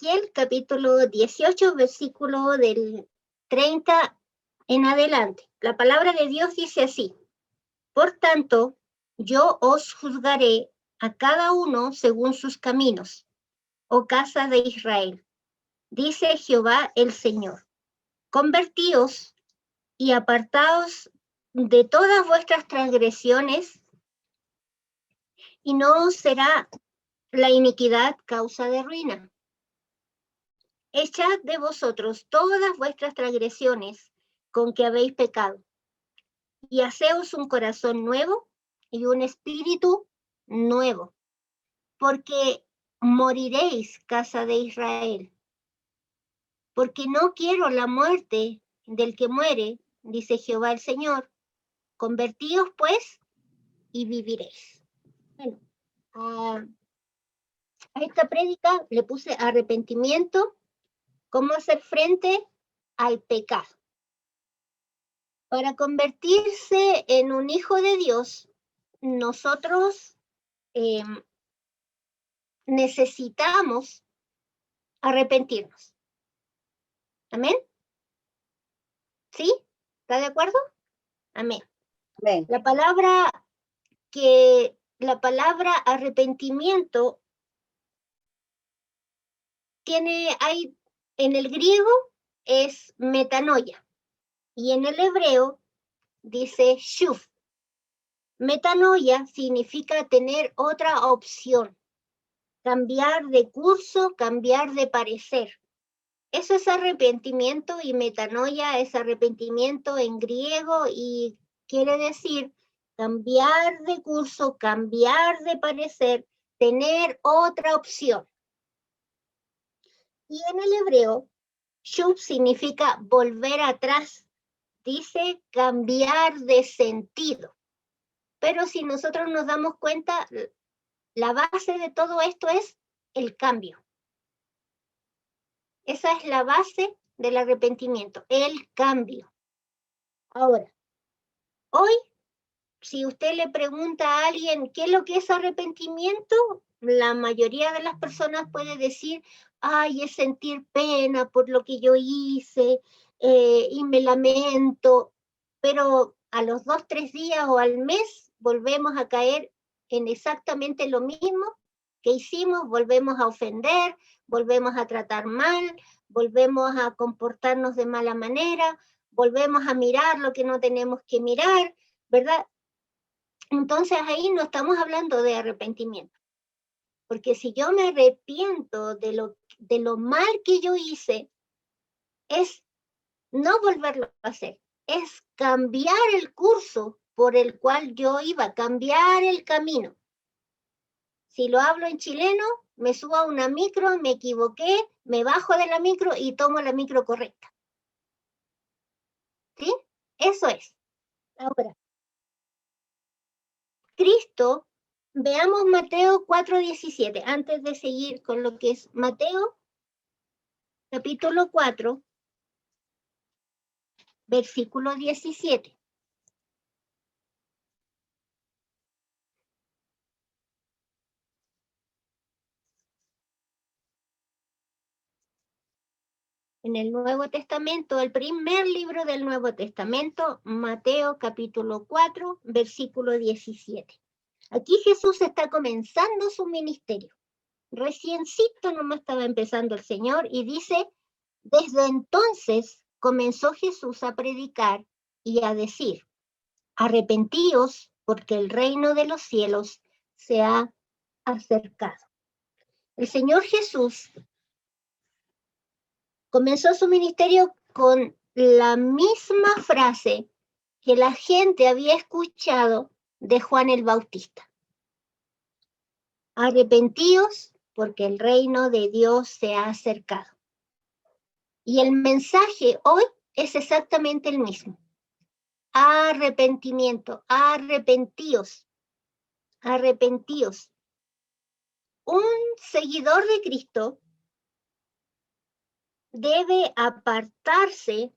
Ezequiel capítulo 18, versículo del 30 en adelante. La palabra de Dios dice así: por tanto, yo os juzgaré a cada uno según sus caminos, oh casa de Israel, dice Jehová el Señor. Convertíos y apartaos de todas vuestras transgresiones, y no os será la iniquidad causa de ruina. Echad de vosotros todas vuestras transgresiones con que habéis pecado, y haceos un corazón nuevo y un espíritu nuevo, porque moriréis, casa de Israel. Porque no quiero la muerte del que muere, dice Jehová el Señor. Convertíos pues y viviréis. Bueno, a esta prédica le puse arrepentimiento, cómo hacer frente al pecado. Para convertirse en un hijo de Dios, nosotros necesitamos arrepentirnos. ¿Amén? ¿Sí? ¿Está de acuerdo? Amén. Amén. La palabra arrepentimiento hay en el griego es metanoia y en el hebreo dice shuv. Metanoia significa tener otra opción, cambiar de curso, cambiar de parecer. Eso es arrepentimiento, y metanoia es arrepentimiento en griego y quiere decir cambiar de curso, cambiar de parecer, tener otra opción. Y en el hebreo, shuv significa volver atrás, dice cambiar de sentido. Pero si nosotros nos damos cuenta, la base de todo esto es el cambio. Esa es la base del arrepentimiento, el cambio. Ahora, hoy, si usted le pregunta a alguien qué es lo que es arrepentimiento, la mayoría de las personas puede decir, ay, es sentir pena por lo que yo hice y me lamento, pero a los 2, 3 días o al mes volvemos a caer en exactamente lo mismo que hicimos, volvemos a ofender, volvemos a tratar mal, volvemos a comportarnos de mala manera, volvemos a mirar lo que no tenemos que mirar, ¿verdad? Entonces ahí no estamos hablando de arrepentimiento, porque si yo me arrepiento de lo mal que yo hice, es no volverlo a hacer, es cambiar el curso por el cual yo iba, cambiar el camino. Si lo hablo en chileno, me subo a una micro, me equivoqué, me bajo de la micro y tomo la micro correcta. ¿Sí? Eso es. Ahora, Cristo, veamos Mateo 4:17, antes de seguir con lo que es Mateo, capítulo 4, versículo 17. En el Nuevo Testamento, el primer libro del Nuevo Testamento, Mateo capítulo 4, versículo 17. Aquí Jesús está comenzando su ministerio. Reciencito nomás estaba empezando el Señor y dice, desde entonces comenzó Jesús a predicar y a decir, arrepentíos porque el reino de los cielos se ha acercado. El Señor Jesús comenzó su ministerio con la misma frase que la gente había escuchado de Juan el Bautista. Arrepentíos porque el reino de Dios se ha acercado. Y el mensaje hoy es exactamente el mismo. Arrepentimiento, arrepentíos, arrepentíos. Un seguidor de Cristo debe apartarse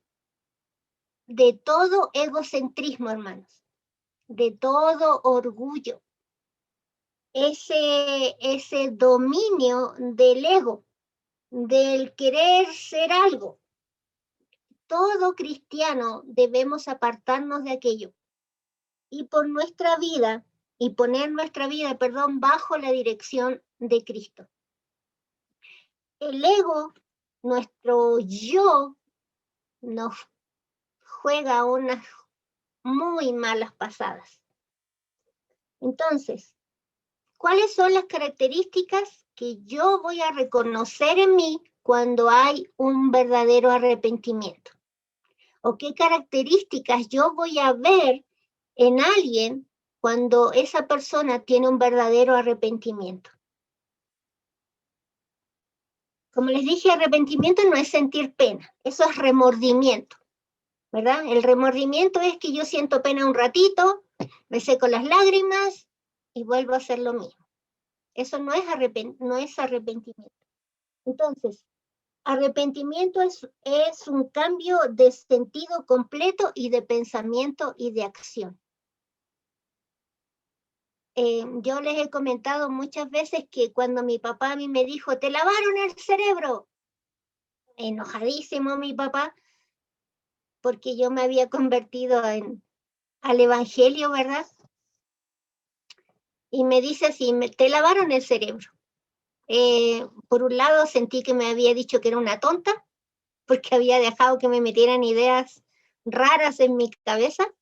de todo egocentrismo, hermanos, de todo orgullo, ese dominio del ego, del querer ser algo. Todo cristiano debemos apartarnos de aquello y por nuestra vida, y poner nuestra vida, perdón, bajo la dirección de Cristo. El ego, nuestro yo, nos juega unas muy malas pasadas. Entonces, ¿cuáles son las características que yo voy a reconocer en mí cuando hay un verdadero arrepentimiento? ¿O qué características yo voy a ver en alguien cuando esa persona tiene un verdadero arrepentimiento? Como les dije, arrepentimiento no es sentir pena, eso es remordimiento, ¿verdad? El remordimiento es que yo siento pena un ratito, me seco las lágrimas y vuelvo a hacer lo mismo. Eso no es arrepentimiento. Entonces, arrepentimiento es un cambio de sentido completo y de pensamiento y de acción. Yo les he comentado muchas veces que cuando mi papá a mí me dijo, te lavaron el cerebro, enojadísimo mi papá, porque yo me había convertido al evangelio, ¿verdad? Y me dice así, te lavaron el cerebro. Por un lado sentí que me había dicho que era una tonta, porque había dejado que me metieran ideas raras en mi cabeza,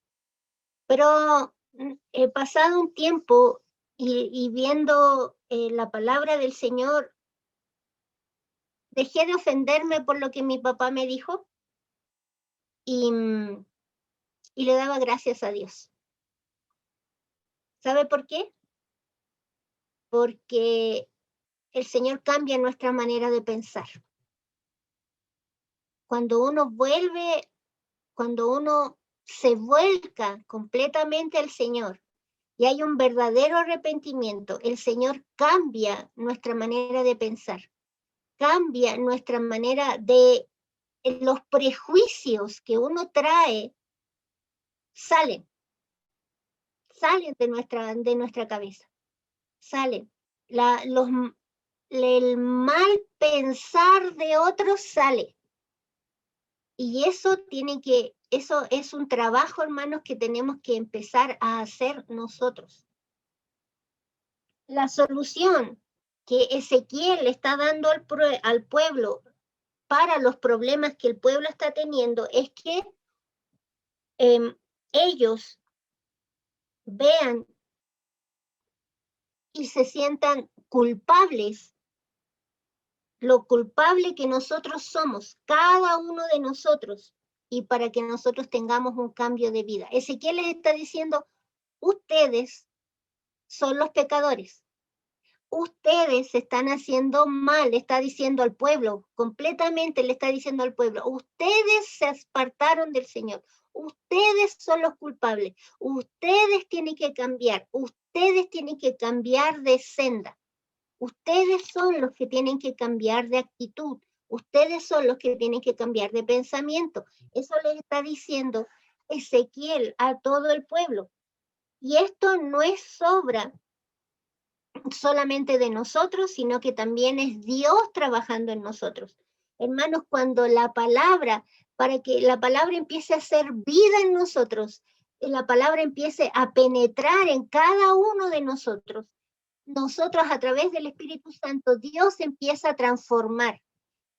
pero he pasado un tiempo y viendo la palabra del Señor, dejé de ofenderme por lo que mi papá me dijo y le daba gracias a Dios. ¿Sabe por qué? Porque el Señor cambia nuestra manera de pensar. Cuando uno se vuelca completamente al Señor y hay un verdadero arrepentimiento, el Señor cambia nuestra manera de pensar, cambia nuestra manera de, los prejuicios que uno trae, salen de nuestra cabeza, salen. El mal pensar de otros sale. Y eso es un trabajo, hermanos, que tenemos que empezar a hacer nosotros. La solución que Ezequiel está dando al pueblo para los problemas que el pueblo está teniendo es que ellos vean y se sientan culpables, lo culpable que nosotros somos, cada uno de nosotros, y para que nosotros tengamos un cambio de vida. Ezequiel les está diciendo, ustedes son los pecadores. Ustedes se están haciendo mal, le está diciendo al pueblo, completamente le está diciendo al pueblo, ustedes se apartaron del Señor, ustedes son los culpables, ustedes tienen que cambiar, ustedes tienen que cambiar de senda, ustedes son los que tienen que cambiar de actitud, ustedes son los que tienen que cambiar de pensamiento. Eso les está diciendo Ezequiel a todo el pueblo. Y esto no es obra solamente de nosotros, sino que también es Dios trabajando en nosotros. Hermanos, cuando para que la palabra empiece a hacer vida en nosotros, la palabra empiece a penetrar en cada uno de nosotros a través del Espíritu Santo, Dios empieza a transformar.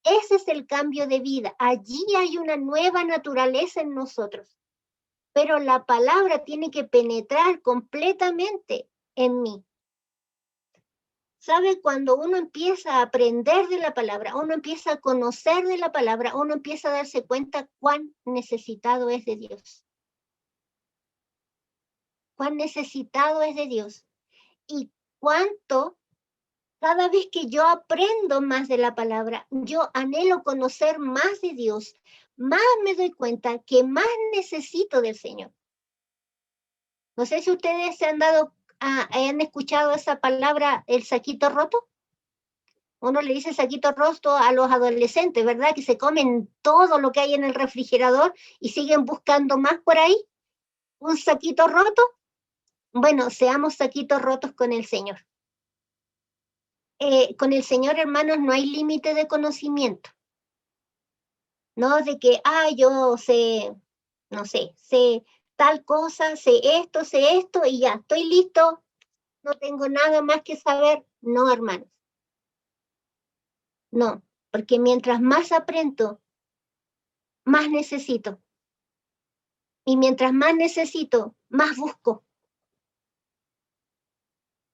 Ese es el cambio de vida. Allí hay una nueva naturaleza en nosotros. Pero la palabra tiene que penetrar completamente en mí. ¿Sabe? Cuando uno empieza a aprender de la palabra, uno empieza a conocer de la palabra, uno empieza a darse cuenta cuán necesitado es de Dios. Cuán necesitado es de Dios. Y cuánto, cada vez que yo aprendo más de la palabra, yo anhelo conocer más de Dios, más me doy cuenta que más necesito del Señor. No sé si ustedes han escuchado esa palabra, el saquito roto. Uno le dice saquito roto a los adolescentes, ¿verdad? Que se comen todo lo que hay en el refrigerador y siguen buscando más por ahí. ¿Un saquito roto? Bueno, seamos saquitos rotos con el Señor. con el Señor, hermanos, no hay límite de conocimiento. No de que, yo sé, no sé tal cosa, sé esto y ya, estoy listo, no tengo nada más que saber. No, hermanos. No, porque mientras más aprendo, más necesito. Y mientras más necesito, más busco.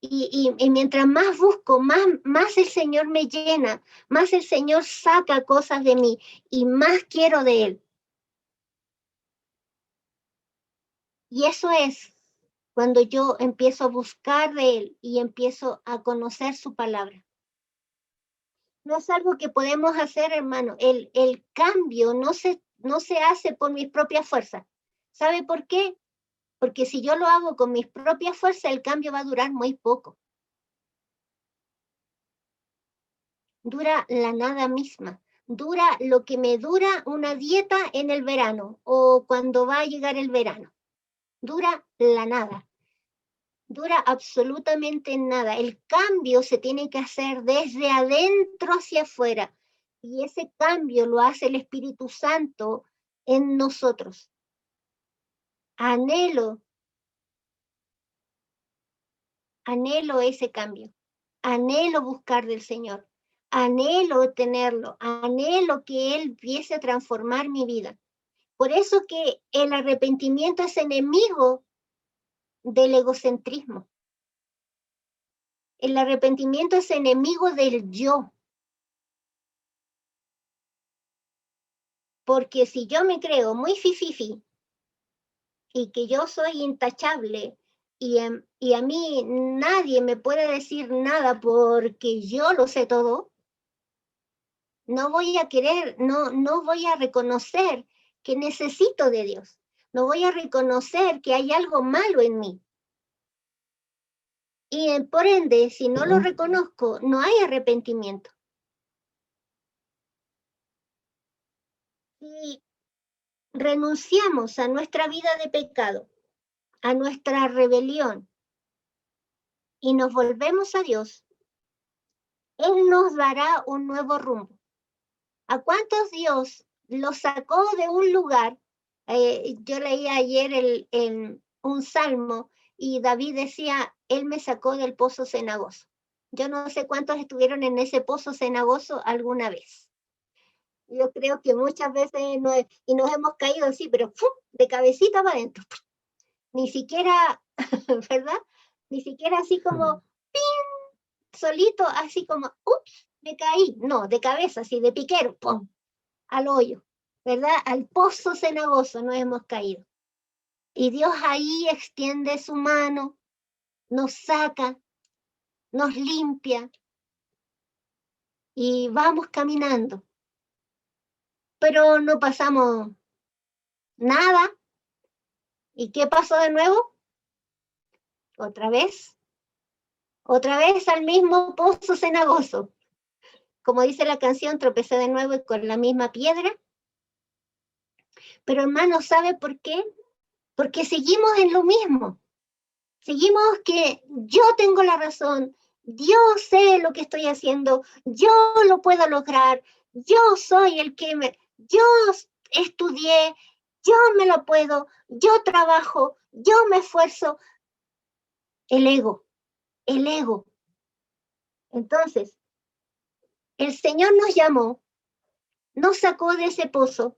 Y mientras más busco, más el Señor me llena, más el Señor saca cosas de mí y más quiero de Él. Y eso es cuando yo empiezo a buscar de Él y empiezo a conocer su palabra. No es algo que podemos hacer, hermano. El cambio no se hace por mis propias fuerzas. ¿Sabe por qué? Porque si yo lo hago con mis propias fuerzas, el cambio va a durar muy poco. Dura la nada misma. Dura lo que me dura una dieta en el verano o cuando va a llegar el verano. Dura la nada. Dura absolutamente nada. El cambio se tiene que hacer desde adentro hacia afuera. Y ese cambio lo hace el Espíritu Santo en nosotros. Anhelo ese cambio. Anhelo buscar del Señor. Anhelo tenerlo. Anhelo que Él empiece a transformar mi vida. Por eso que el arrepentimiento es enemigo del egocentrismo. El arrepentimiento es enemigo del yo. Porque si yo me creo muy fififi y que yo soy intachable y a mí nadie me puede decir nada porque yo lo sé todo, no voy a querer, no voy a reconocer que necesito de Dios. No voy a reconocer que hay algo malo en mí. Y por ende, si no lo reconozco, no hay arrepentimiento. Si renunciamos a nuestra vida de pecado, a nuestra rebelión, y nos volvemos a Dios, Él nos dará un nuevo rumbo. ¿A cuántos Dios los sacó de un lugar? Yo leí ayer un salmo y David decía, Él me sacó del pozo cenagoso. Yo no sé cuántos estuvieron en ese pozo cenagoso alguna vez. Yo creo que muchas veces y nos hemos caído así, pero ¡fum!, de cabecita para adentro. Ni siquiera, ¿verdad? Ni siquiera así como, ¡ping!, solito, así como, ¡ups!, me caí. No, de cabeza, así de piquero, ¡pum!, al hoyo, ¿verdad? Al pozo cenagoso nos hemos caído. Y Dios ahí extiende su mano, nos saca, nos limpia y vamos caminando. Pero no pasamos nada. ¿Y qué pasó de nuevo? Otra vez al mismo pozo cenagoso. Como dice la canción, tropecé de nuevo con la misma piedra. Pero hermano, ¿sabe por qué? Porque seguimos en lo mismo. Seguimos que yo tengo la razón, yo sé lo que estoy haciendo, yo lo puedo lograr, yo soy yo estudié, yo me lo puedo, yo trabajo, yo me esfuerzo. El ego. Entonces, el Señor nos llamó, nos sacó de ese pozo,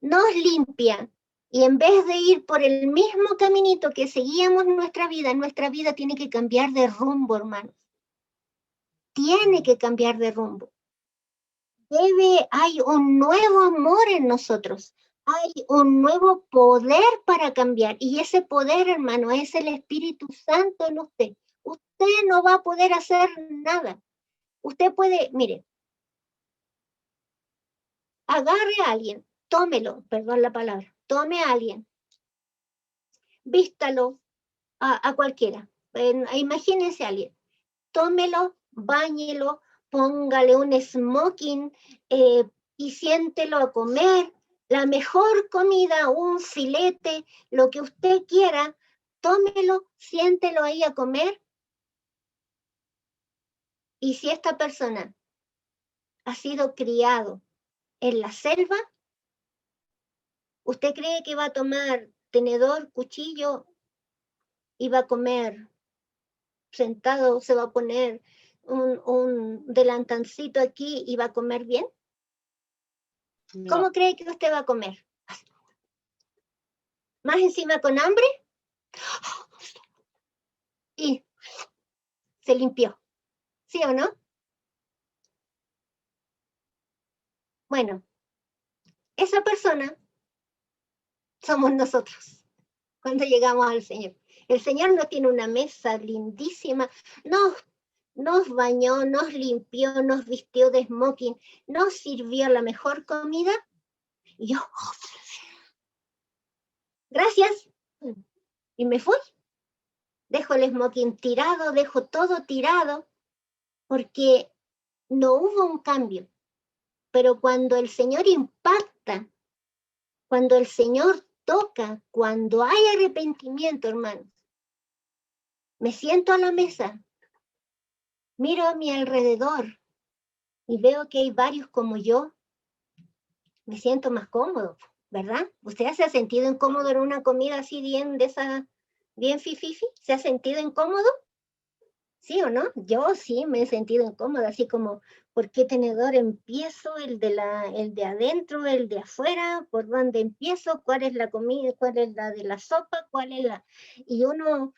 nos limpia, y en vez de ir por el mismo caminito que seguíamos nuestra vida tiene que cambiar de rumbo, hermanos. Tiene que cambiar de rumbo. Hay un nuevo amor en nosotros. Hay un nuevo poder para cambiar. Y ese poder, hermano, es el Espíritu Santo en usted. Usted no va a poder hacer nada. Usted puede, mire, agarre a alguien, tómelo, perdón la palabra, tome a alguien, vístalo a cualquiera. Imagínense a alguien, tómelo, báñelo, póngale un smoking y siéntelo a comer la mejor comida, un filete, lo que usted quiera, tómelo, siéntelo ahí a comer Y si esta persona ha sido criado en la selva, ¿usted cree que va a tomar tenedor, cuchillo y va a comer sentado, se va a poner un delantancito aquí y va a comer bien? No. ¿Cómo cree que usted va a comer? ¿Más encima con hambre? Y se limpió, ¿sí o no? Bueno, esa persona somos nosotros cuando llegamos al Señor. El Señor nos tiene una mesa lindísima, nos bañó, nos limpió, nos vistió de smoking, nos sirvió la mejor comida. Y yo, gracias. Y me fui. Dejo el smoking tirado, dejo todo tirado, porque no hubo un cambio. Pero cuando el Señor impacta, cuando el Señor toca, cuando hay arrepentimiento, hermanos, me siento a la mesa, miro a mi alrededor y veo que hay varios como yo, me siento más cómodo, ¿verdad? ¿Usted se ha sentido incómodo en una comida así bien de esa, bien fififi? ¿Se ha sentido incómodo? ¿Sí o no? Yo sí me he sentido incómoda, así como, ¿por qué tenedor empiezo? El de adentro, el de afuera, ¿por dónde empiezo? ¿Cuál es la comida? ¿Cuál es la de la sopa? ¿Cuál es la...? Y uno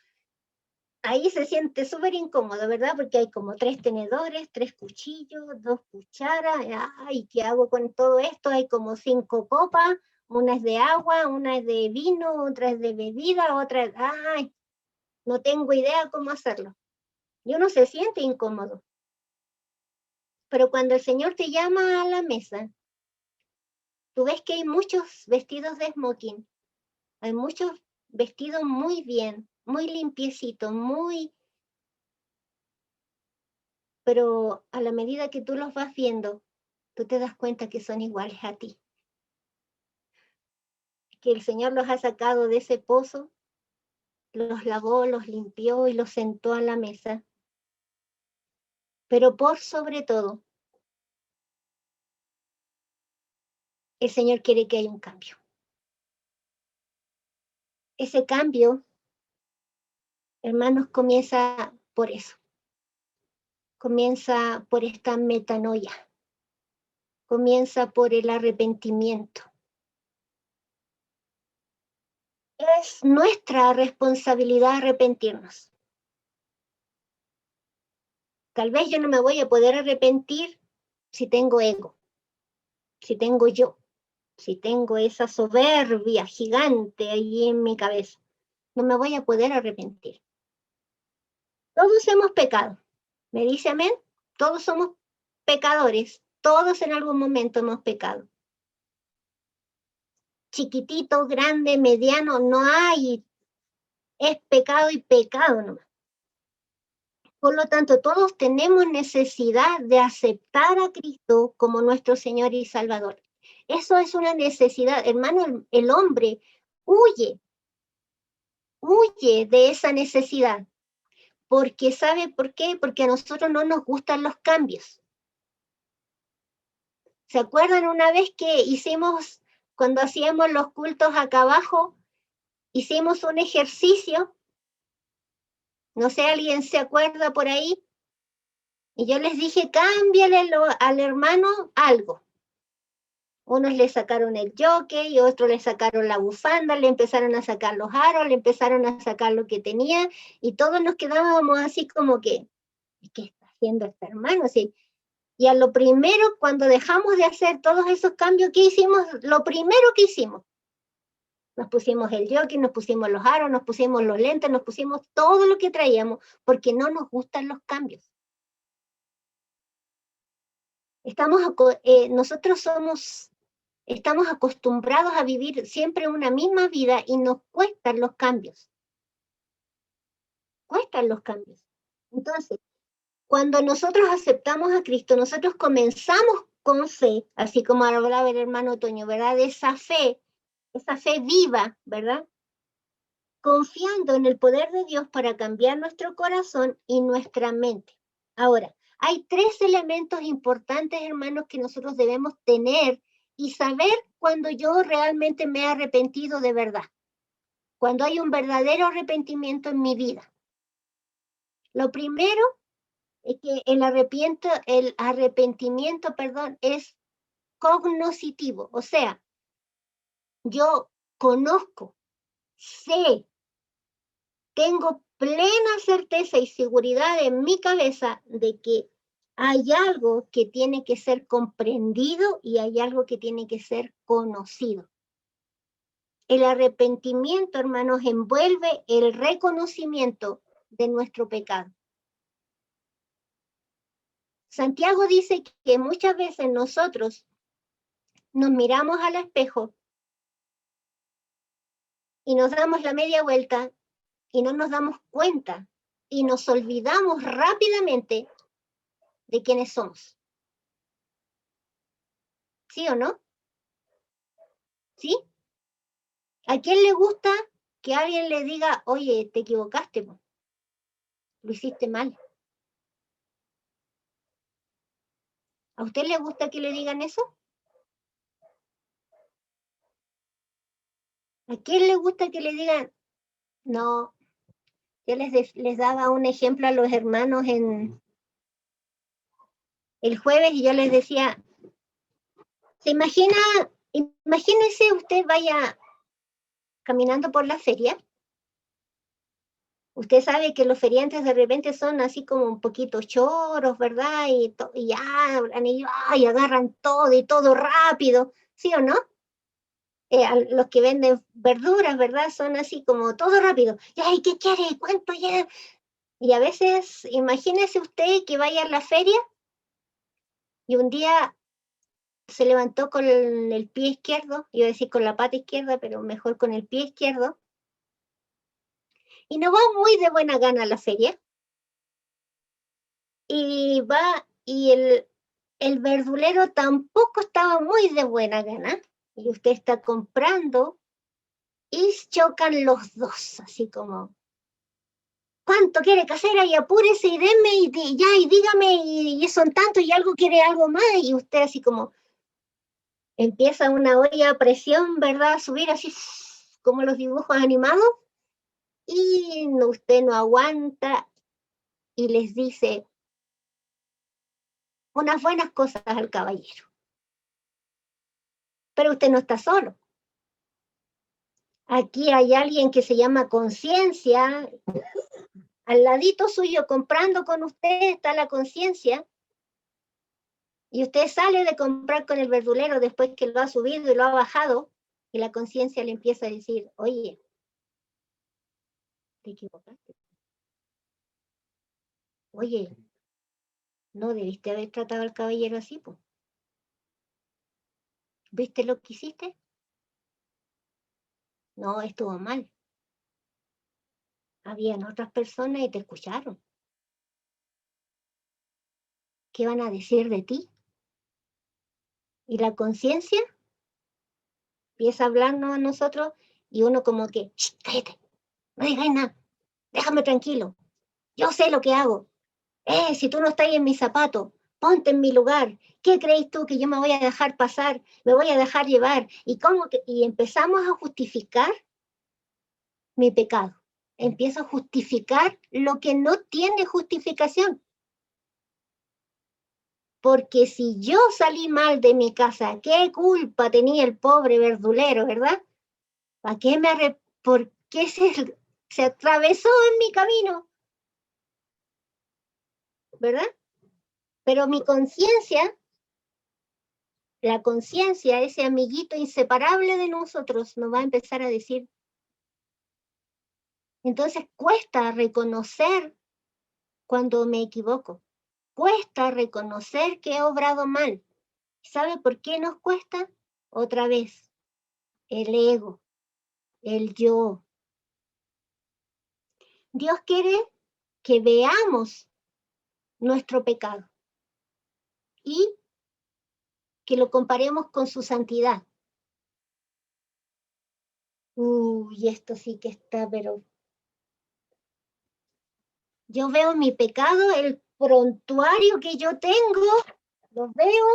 ahí se siente súper incómodo, ¿verdad? Porque hay como 3 tenedores, 3 cuchillos, 2 cucharas. Ay, ¿qué hago con todo esto? Hay como 5 copas, una es de agua, una es de vino, otra es de bebida, otra es... Ay, no tengo idea cómo hacerlo. Y uno se siente incómodo. Pero cuando el Señor te llama a la mesa, tú ves que hay muchos vestidos de smoking, hay muchos vestidos muy bien, muy limpiecitos, muy... Pero a la medida que tú los vas viendo, tú te das cuenta que son iguales a ti. Que el Señor los ha sacado de ese pozo, los lavó, los limpió y los sentó a la mesa. Pero por sobre todo, el Señor quiere que haya un cambio. Ese cambio, hermanos, comienza por eso. Comienza por esta metanoia. Comienza por el arrepentimiento. Es nuestra responsabilidad arrepentirnos. Tal vez yo no me voy a poder arrepentir si tengo ego, si tengo yo, si tengo esa soberbia gigante ahí en mi cabeza. No me voy a poder arrepentir. Todos hemos pecado. ¿Me dice amén? Todos somos pecadores. Todos en algún momento hemos pecado. Chiquitito, grande, mediano, no hay. Es pecado y pecado nomás. Por lo tanto, todos tenemos necesidad de aceptar a Cristo como nuestro Señor y Salvador. Eso es una necesidad. Hermano, el hombre huye de esa necesidad. Porque ¿sabe por qué? Porque a nosotros no nos gustan los cambios. ¿Se acuerdan una vez que hicimos, cuando hacíamos los cultos acá abajo, hicimos un ejercicio? No sé, ¿alguien se acuerda por ahí? Y yo les dije, cámbiale al hermano algo. Unos le sacaron el jockey, otros le sacaron la bufanda, le empezaron a sacar los aros, le empezaron a sacar lo que tenía, y todos nos quedábamos así como que, ¿qué está haciendo este hermano? Sí. Y a lo primero, cuando dejamos de hacer todos esos cambios, ¿qué hicimos? Lo primero que hicimos, nos pusimos el jockey, nos pusimos los aros, nos pusimos los lentes, nos pusimos todo lo que traíamos, porque no nos gustan los cambios. Nosotros estamos acostumbrados a vivir siempre una misma vida y nos cuestan los cambios. Cuestan los cambios. Entonces, cuando nosotros aceptamos a Cristo, nosotros comenzamos con fe, así como hablaba el hermano Toño, ¿verdad? Esa fe viva, ¿verdad? Confiando en el poder de Dios para cambiar nuestro corazón y nuestra mente. Ahora, Hay 3 elementos importantes, hermanos, que nosotros debemos tener y saber cuando yo realmente me he arrepentido de verdad. Cuando hay un verdadero arrepentimiento en mi vida. Lo primero es que el arrepentimiento, es cognoscitivo. O sea, yo conozco, sé, tengo plena certeza y seguridad en mi cabeza de que hay algo que tiene que ser comprendido y hay algo que tiene que ser conocido. El arrepentimiento, hermanos, envuelve el reconocimiento de nuestro pecado. Santiago dice que muchas veces nosotros nos miramos al espejo y nos damos la media vuelta y no nos damos cuenta y nos olvidamos rápidamente de quiénes somos. ¿Sí o no? ¿Sí? ¿A quién le gusta que alguien le diga, oye, te equivocaste, po? Lo hiciste mal? ¿A usted le gusta que le digan eso? ¿A quién le gusta que le digan, no? Yo les daba un ejemplo a los hermanos en el jueves y yo les decía, imagínese usted vaya caminando por la feria. Usted sabe que los feriantes de repente son así como un poquito choros, ¿verdad? Y hablan y agarran todo y todo rápido, ¿sí o no? Los que venden verduras, ¿verdad? Son así como todo rápido. ¡Ay, qué quiere! ¿Cuánto ya? Y a veces, imagínese usted que vaya a la feria y un día se levantó con el pie izquierdo, iba a decir con la pata izquierda, pero mejor con el pie izquierdo, y no va muy de buena gana a la feria, y el verdulero tampoco estaba muy de buena gana, y usted está comprando, y chocan los dos, así como, ¿cuánto quiere casera? Y apúrese y denme, y dígame, y son tantos, y algo quiere algo más, y usted así como, empieza una olla a presión, ¿verdad? A subir así como los dibujos animados, y usted no aguanta y les dice unas buenas cosas al caballero. Pero usted no está solo. Aquí hay alguien que se llama conciencia. Al ladito suyo, comprando con usted, está la conciencia. Y usted sale de comprar con el verdulero después que lo ha subido y lo ha bajado, y la conciencia le empieza a decir, oye, te equivocaste. Oye, no debiste haber tratado al caballero así, pues. ¿Viste lo que hiciste? No, estuvo mal. Habían otras personas y te escucharon. ¿Qué van a decir de ti? Y la conciencia empieza a hablarnos a nosotros y uno como que, cállate, no digas nada, déjame tranquilo, yo sé lo que hago. Si tú no estás en mis zapatos, ponte en mi lugar. ¿Qué crees tú que yo me voy a dejar pasar? Me voy a dejar llevar. Y empezamos a justificar mi pecado. Empiezo a justificar lo que no tiene justificación. Porque si yo salí mal de mi casa, ¿qué culpa tenía el pobre verdulero, verdad? ¿Para qué ¿Por qué se atravesó en mi camino? ¿Verdad? Pero mi conciencia, la conciencia, ese amiguito inseparable de nosotros, nos va a empezar a decir. Entonces cuesta reconocer cuando me equivoco. Cuesta reconocer que he obrado mal. ¿Sabe por qué nos cuesta? Otra vez, el ego, el yo. Dios quiere que veamos nuestro pecado y que lo comparemos con su santidad. Uy, esto sí que está, pero yo veo mi pecado, prontuario que yo tengo, los veo,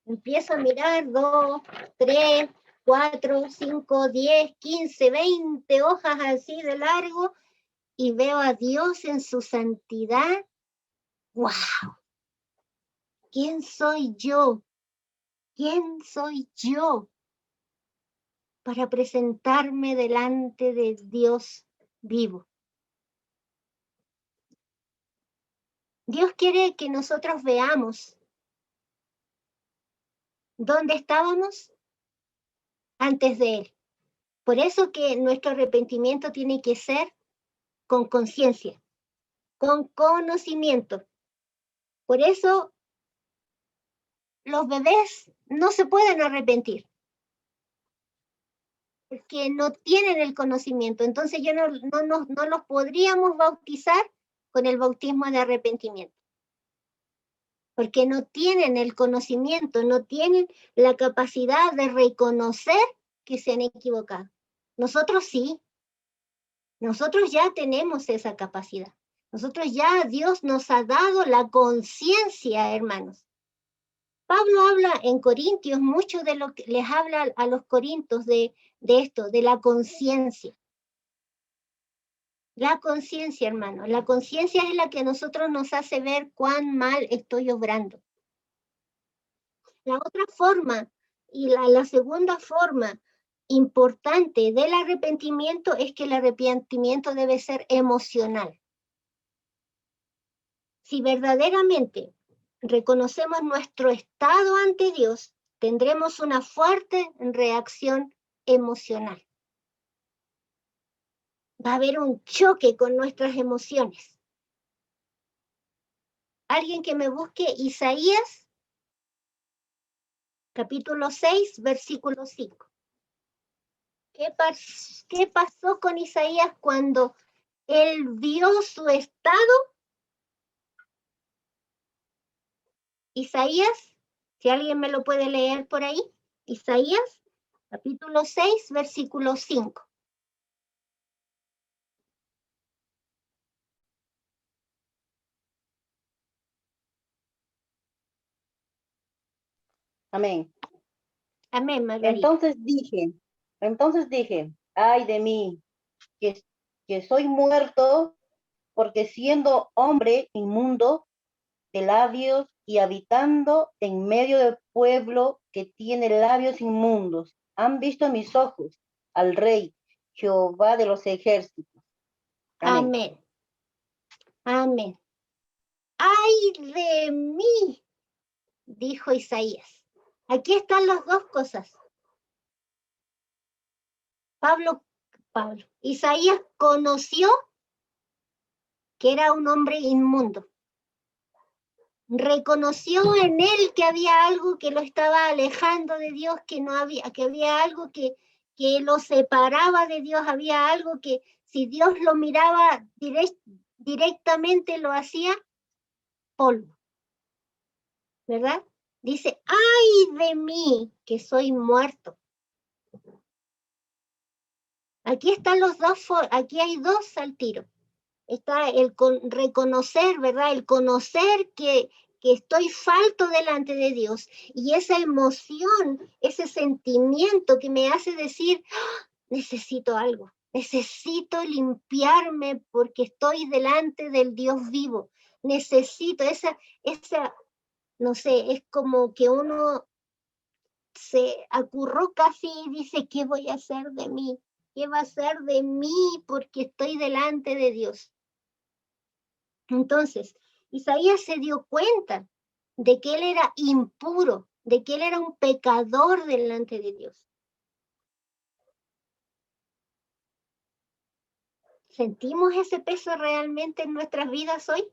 empiezo a mirar 2, 3, 4, 5, 10, 15, 20 hojas así de largo y veo a Dios en su santidad. ¡Wow! ¿Quién soy yo? ¿Quién soy yo para presentarme delante de Dios vivo? Dios quiere que nosotros veamos dónde estábamos antes de Él. Por eso que nuestro arrepentimiento tiene que ser con conciencia, con conocimiento. Por eso los bebés no se pueden arrepentir, porque no tienen el conocimiento. Entonces no los podríamos bautizar con el bautismo de arrepentimiento, porque no tienen el conocimiento, no tienen la capacidad de reconocer que se han equivocado. Nosotros sí, nosotros ya tenemos esa capacidad. Nosotros ya Dios nos ha dado la conciencia, hermanos. Pablo habla en Corintios mucho de lo que les habla a los corintios de esto, de la conciencia. La conciencia, hermano, la conciencia es la que a nosotros nos hace ver cuán mal estoy obrando. La otra forma, y la segunda forma importante del arrepentimiento es que el arrepentimiento debe ser emocional. Si verdaderamente reconocemos nuestro estado ante Dios, tendremos una fuerte reacción emocional. Va a haber un choque con nuestras emociones. Alguien que me busque Isaías, capítulo 6, versículo 5. ¿Qué pasó con Isaías cuando él vio su estado? Isaías, si alguien me lo puede leer por ahí. Isaías, capítulo 6, versículo 5. Amén. Amén, Margarita. Entonces dije, ay de mí, que soy muerto, porque siendo hombre inmundo de labios y habitando en medio del pueblo que tiene labios inmundos, han visto mis ojos al Rey, Jehová de los ejércitos. Amén. Amén. Amén. ¡Ay de mí!, dijo Isaías. Aquí están las dos cosas. Isaías conoció que era un hombre inmundo. Reconoció en él que había algo que lo estaba alejando de Dios, que había algo que lo separaba de Dios, había algo que si Dios lo miraba directamente lo hacía polvo. ¿Verdad? Dice, ¡ay de mí, que soy muerto! Aquí están aquí hay dos al tiro. Está el reconocer, ¿verdad? El conocer que estoy falto delante de Dios. Y esa emoción, ese sentimiento que me hace decir, ¡oh! Necesito algo. Necesito limpiarme porque estoy delante del Dios vivo. Necesito esa, no sé, es como que uno se acurruca así y dice, ¿qué voy a hacer de mí? ¿Qué va a ser de mí porque estoy delante de Dios? Entonces, Isaías se dio cuenta de que él era impuro, de que él era un pecador delante de Dios. ¿Sentimos ese peso realmente en nuestras vidas hoy?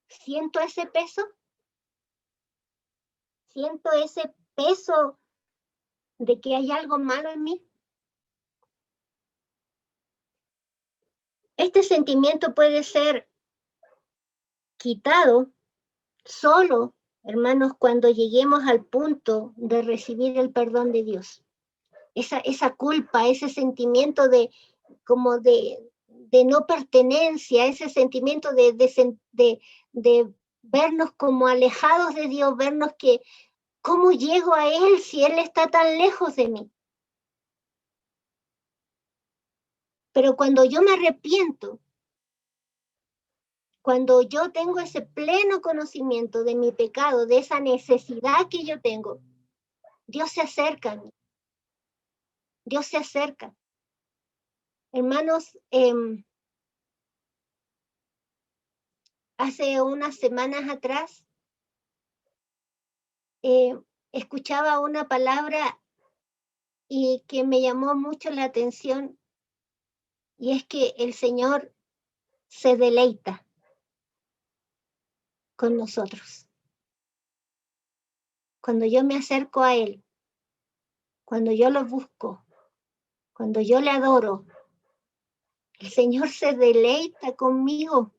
¿Siento ese peso? ¿Siento ese peso de que hay algo malo en mí? Este sentimiento puede ser quitado solo, hermanos, cuando lleguemos al punto de recibir el perdón de Dios. Esa culpa, ese sentimiento de de no pertenencia, ese sentimiento de vernos como alejados de Dios, vernos que, ¿cómo llego a Él si Él está tan lejos de mí? Pero cuando yo me arrepiento, cuando yo tengo ese pleno conocimiento de mi pecado, de esa necesidad que yo tengo, Dios se acerca a mí. Dios se acerca. Hermanos, hace unas semanas atrás, escuchaba una palabra y que me llamó mucho la atención, y es que el Señor se deleita con nosotros. Cuando yo me acerco a Él, cuando yo lo busco, cuando yo le adoro, el Señor se deleita conmigo.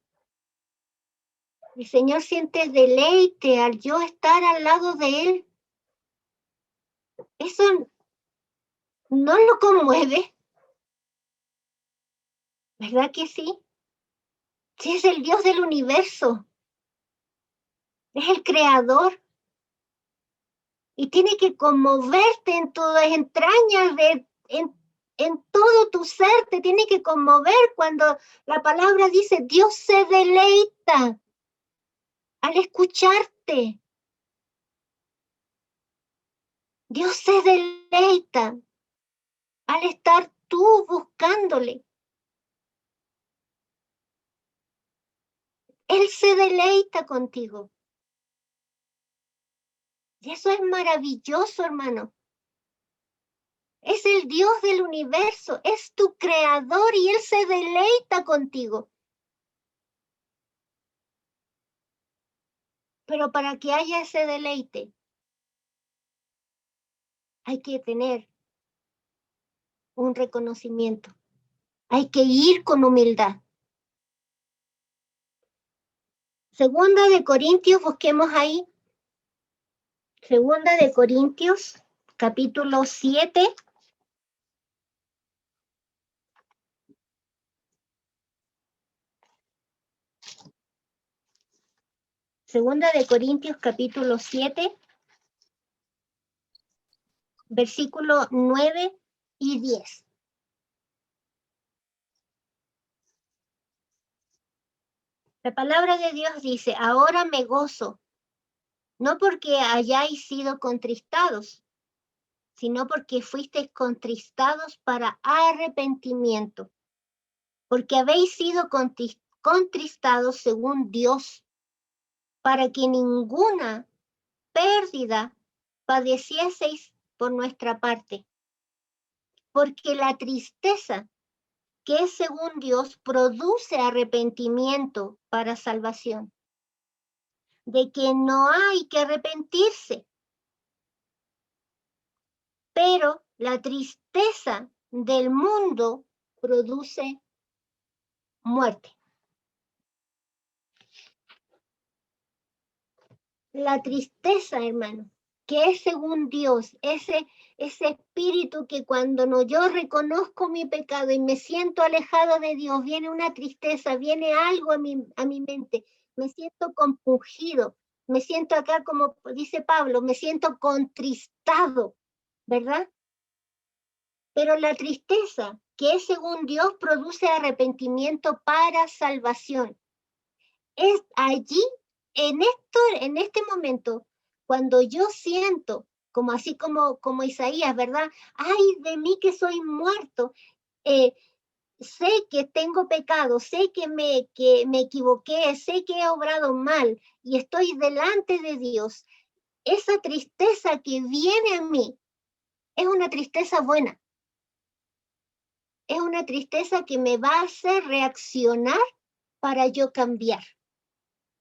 El Señor siente deleite al yo estar al lado de Él. Eso no lo conmueve, ¿verdad que sí? Si es el Dios del universo, es el creador, y tiene que conmoverte en tus entrañas, en todo tu ser, te tiene que conmover cuando la palabra dice Dios se deleita al escucharte. Dios se deleita al estar tú buscándole. Él se deleita contigo. Y eso es maravilloso, hermano. Es el Dios del universo, es tu creador y Él se deleita contigo. Pero para que haya ese deleite, hay que tener un reconocimiento. Hay que ir con humildad. Segunda de Corintios, busquemos ahí. Segunda de Corintios, capítulo 7. Segunda de Corintios, capítulo 7, versículo 9 y 10. La palabra de Dios dice, ahora me gozo, no porque hayáis sido contristados, sino porque fuisteis contristados para arrepentimiento, porque habéis sido contristados según Dios, para que ninguna pérdida padecieseis por nuestra parte, porque la tristeza que es según Dios produce arrepentimiento para salvación, de que no hay que arrepentirse, pero la tristeza del mundo produce muerte. La tristeza, hermano, que es según Dios, ese espíritu que cuando no yo reconozco mi pecado y me siento alejado de Dios, viene una tristeza, viene algo a mi mente, me siento compungido, me siento acá como dice Pablo, me siento contristado, ¿verdad? Pero la tristeza, que es según Dios, produce arrepentimiento para salvación. Es allí, en este momento, cuando yo siento, como así como Isaías, ¿verdad? Ay de mí que soy muerto. Sé que tengo pecado, sé que me equivoqué, sé que he obrado mal y estoy delante de Dios. Esa tristeza que viene a mí es una tristeza buena. Es una tristeza que me va a hacer reaccionar para yo cambiar.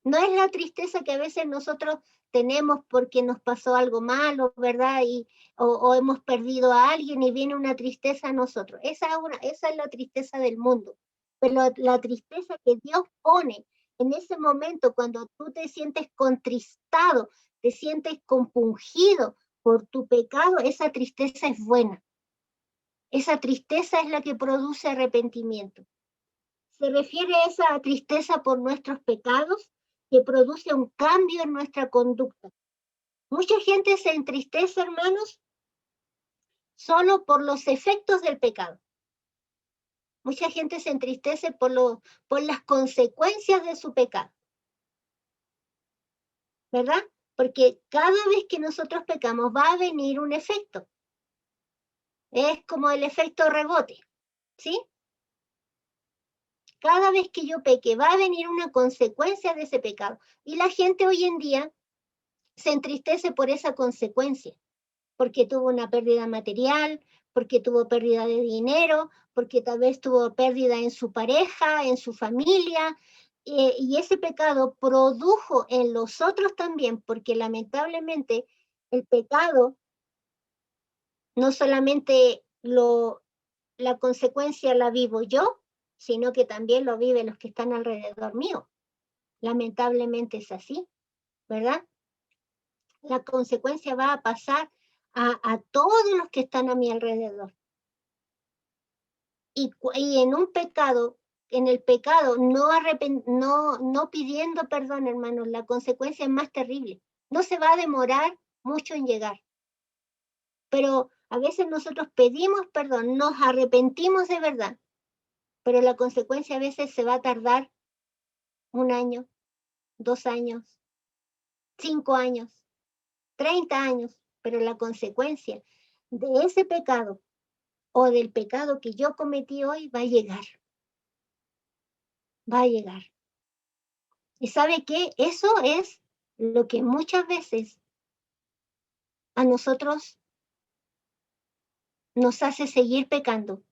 No es la tristeza que a veces nosotros tenemos porque nos pasó algo malo, ¿verdad? O hemos perdido a alguien y viene una tristeza a nosotros. Esa es la tristeza del mundo. Pero la tristeza que Dios pone en ese momento cuando tú te sientes contristado, te sientes compungido por tu pecado, esa tristeza es buena. Esa tristeza es la que produce arrepentimiento. Se refiere a esa tristeza por nuestros pecados que produce un cambio en nuestra conducta. Mucha gente se entristece, hermanos, solo por los efectos del pecado. Mucha gente se entristece por las consecuencias de su pecado, ¿verdad? Porque cada vez que nosotros pecamos va a venir un efecto. Es como el efecto rebote, ¿sí? Cada vez que yo peque va a venir una consecuencia de ese pecado. Y la gente hoy en día se entristece por esa consecuencia, porque tuvo una pérdida material, porque tuvo pérdida de dinero, porque tal vez tuvo pérdida en su pareja, en su familia, y ese pecado produjo en los otros también, porque lamentablemente el pecado no solamente la consecuencia la vivo yo, sino que también lo viven los que están alrededor mío. Lamentablemente es así, ¿verdad? La consecuencia va a pasar a todos los que están a mi alrededor. Y en un pecado, en el pecado, no pidiendo perdón, hermanos, la consecuencia es más terrible. No se va a demorar mucho en llegar. Pero a veces nosotros pedimos perdón, nos arrepentimos de verdad, pero la consecuencia a veces se va a tardar 1 año, 2 años, 5 años, 30 años, pero la consecuencia de ese pecado o del pecado que yo cometí hoy va a llegar. Va a llegar. ¿Y sabe qué? Eso es lo que muchas veces a nosotros nos hace seguir pecando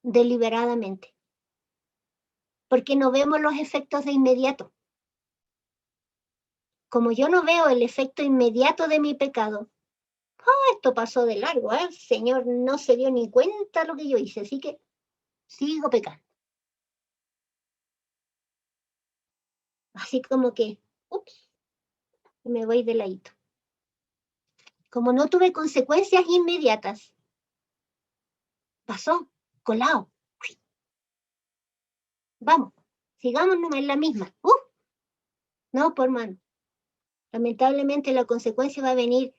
deliberadamente, porque no vemos los efectos de inmediato. Como yo no veo el efecto inmediato de mi pecado, esto pasó de largo, el Señor no se dio ni cuenta lo que yo hice, así que sigo pecando. Así como que, ups, me voy de ladito. Como no tuve consecuencias inmediatas, pasó, colado. Vamos, sigamos nomás en la misma. No, por mano. Lamentablemente la consecuencia va a venir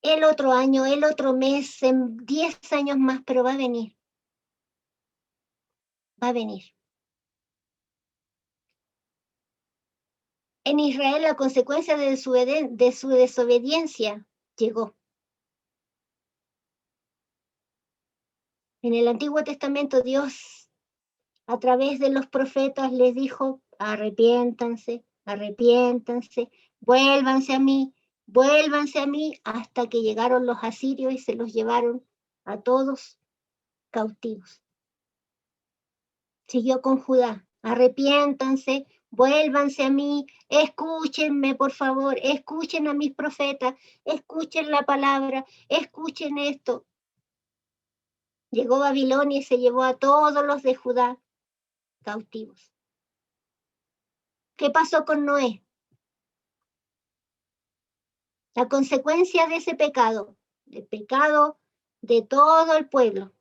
el otro año, el otro mes, en 10 años más, pero va a venir. Va a venir. En Israel la consecuencia de su desobediencia llegó. En el Antiguo Testamento Dios, a través de los profetas, les dijo, arrepiéntanse, arrepiéntanse, vuélvanse a mí, hasta que llegaron los asirios y se los llevaron a todos cautivos. Siguió con Judá, arrepiéntanse, vuélvanse a mí, escúchenme por favor, escuchen a mis profetas, escuchen la palabra, escuchen esto. Llegó Babilonia y se llevó a todos los de Judá cautivos. ¿Qué pasó con Noé? La consecuencia de ese pecado, el pecado de todo el pueblo.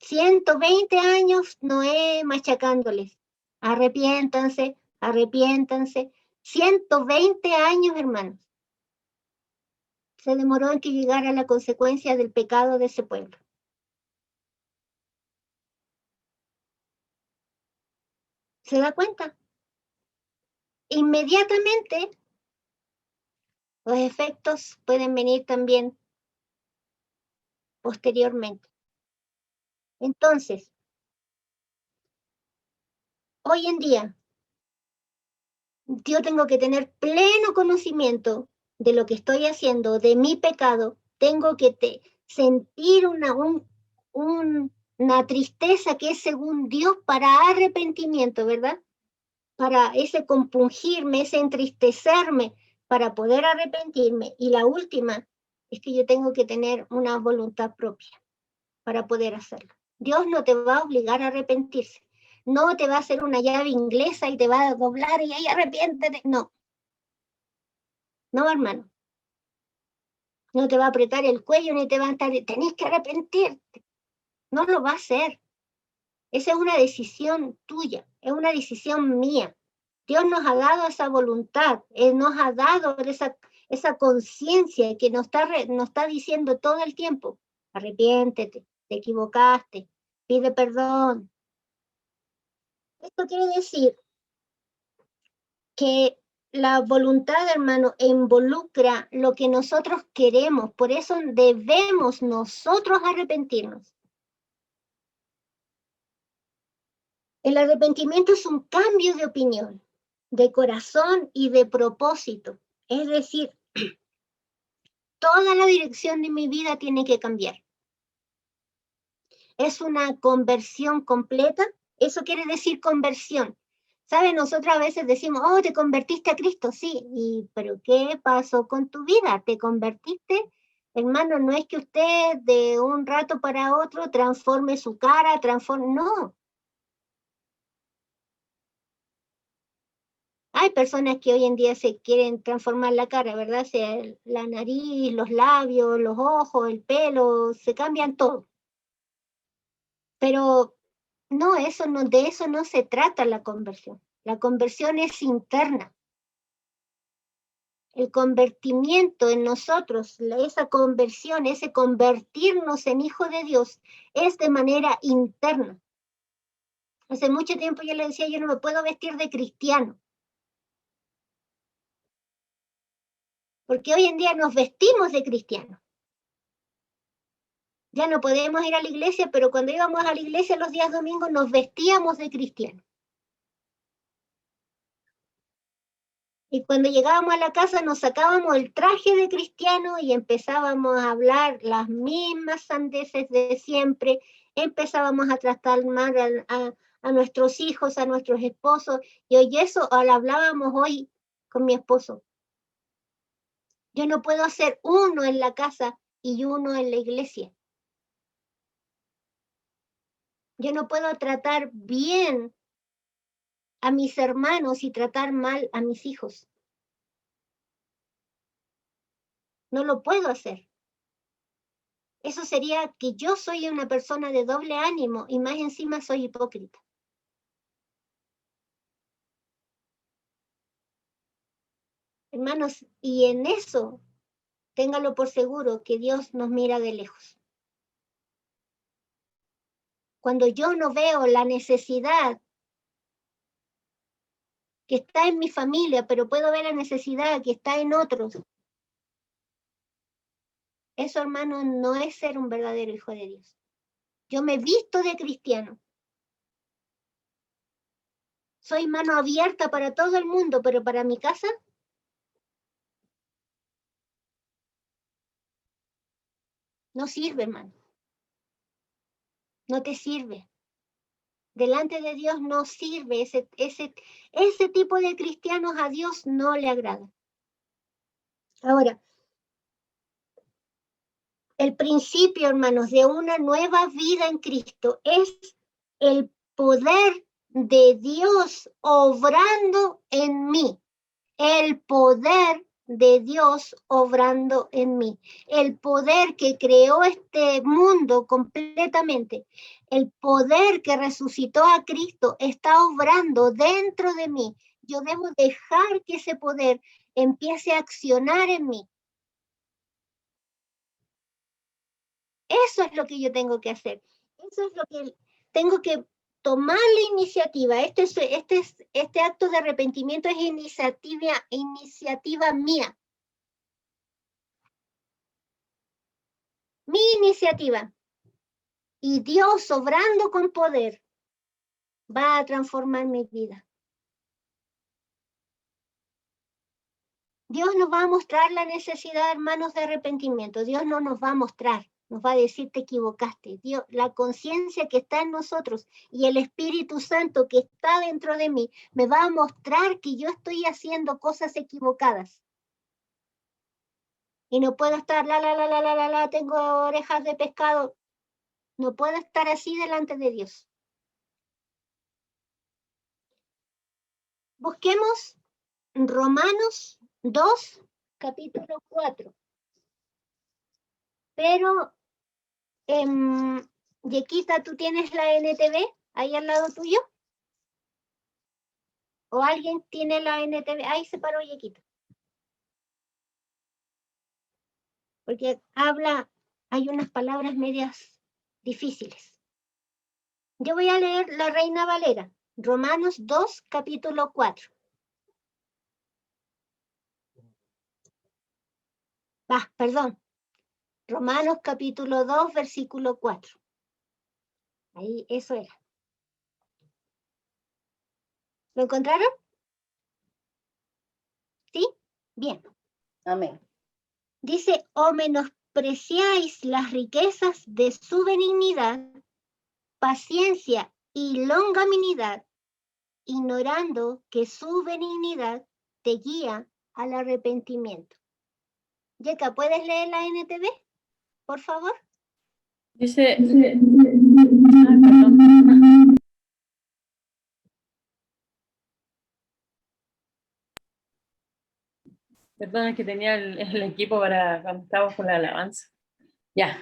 120 años Noé machacándoles. Arrepiéntanse, arrepiéntanse. 120 años, hermanos. Se demoró en que llegara la consecuencia del pecado de ese pueblo. ¿Se da cuenta? Inmediatamente los efectos pueden venir también posteriormente. Entonces, hoy en día, yo tengo que tener pleno conocimiento de lo que estoy haciendo, de mi pecado. Tengo que sentir una tristeza que es según Dios para arrepentimiento, ¿verdad? Para ese compungirme, ese entristecerme, para poder arrepentirme. Y la última es que yo tengo que tener una voluntad propia para poder hacerlo. Dios no te va a obligar a arrepentirse. No te va a hacer una llave inglesa y te va a doblar y ahí arrepiéntete. No. No, hermano. No te va a apretar el cuello ni te va a estar, tenés que arrepentirte. No lo va a hacer. Esa es una decisión tuya, es una decisión mía. Dios nos ha dado esa voluntad, Él nos ha dado esa conciencia que nos está diciendo todo el tiempo, arrepiéntete, te equivocaste, pide perdón. Esto quiere decir que la voluntad, hermano, involucra lo que nosotros queremos, por eso debemos nosotros arrepentirnos. El arrepentimiento es un cambio de opinión, de corazón y de propósito. Es decir, toda la dirección de mi vida tiene que cambiar. Es una conversión completa. Eso quiere decir conversión. ¿Sabe? Nosotros a veces decimos, oh, te convertiste a Cristo, sí. ¿Pero qué pasó con tu vida? ¿Te convertiste? Hermano, no es que usted de un rato para otro transforme su cara, no. Hay personas que hoy en día se quieren transformar la cara, ¿verdad? Sea la nariz, los labios, los ojos, el pelo, se cambian todo. Pero no, de eso no se trata la conversión. La conversión es interna. El convertimiento en nosotros, esa conversión, ese convertirnos en hijo de Dios, es de manera interna. Hace mucho tiempo yo le decía, yo no me puedo vestir de cristiano. Porque hoy en día nos vestimos de cristianos. Ya no podemos ir a la iglesia, pero cuando íbamos a la iglesia los días domingos nos vestíamos de cristianos. Y cuando llegábamos a la casa nos sacábamos el traje de cristiano y empezábamos a hablar las mismas sandeces de siempre, empezábamos a tratar mal a nuestros hijos, a nuestros esposos, y hoy eso lo hablábamos hoy con mi esposo. Yo no puedo hacer uno en la casa y uno en la iglesia. Yo no puedo tratar bien a mis hermanos y tratar mal a mis hijos. No lo puedo hacer. Eso sería que yo soy una persona de doble ánimo y más encima soy hipócrita. Hermanos, y en eso, téngalo por seguro que Dios nos mira de lejos. Cuando yo no veo la necesidad que está en mi familia, pero puedo ver la necesidad que está en otros, eso, hermano, no es ser un verdadero hijo de Dios. Yo me visto de cristiano. Soy mano abierta para todo el mundo, pero para mi casa no sirve, hermano. No te sirve. Delante de Dios no sirve. Ese tipo de cristianos a Dios no le agrada. Ahora, el principio, hermanos, de una nueva vida en Cristo es el poder de Dios obrando en mí. El poder de Dios obrando en mí. El poder que creó este mundo completamente. El poder que resucitó a Cristo está obrando dentro de mí. Yo debo dejar que ese poder empiece a accionar en mí. Eso es lo que yo tengo que hacer. Eso es lo que tengo que tomar la iniciativa. Este acto de arrepentimiento es iniciativa mía. Mi iniciativa. Y Dios, obrando con poder, va a transformar mi vida. Dios nos va a mostrar la necesidad, hermanos, de arrepentimiento. Dios no nos va a mostrar, nos va a decir te equivocaste. Dios, la conciencia que está en nosotros y el Espíritu Santo que está dentro de mí me va a mostrar que yo estoy haciendo cosas equivocadas. Y no puedo estar, tengo orejas de pescado. No puedo estar así delante de Dios. Busquemos Romanos 2, capítulo 4. Pero, Yequita, ¿tú tienes la NTV? ahí al lado tuyo? ¿O alguien tiene la NTV? Ahí se paró Yequita. Porque hay unas palabras medias difíciles. Yo voy a leer la Reina Valera, Romanos 2, capítulo 4. Perdón. Romanos capítulo 2, versículo 4. Ahí, eso era. ¿Lo encontraron? ¿Sí? Bien. Amén. Dice, o menospreciáis las riquezas de su benignidad, paciencia y longanimidad, ignorando que su benignidad te guía al arrepentimiento. Yeka, ¿puedes leer la NTV, por favor? Dice, perdón. Perdón, es que tenía el equipo para cuando estábamos con la alabanza. Ya.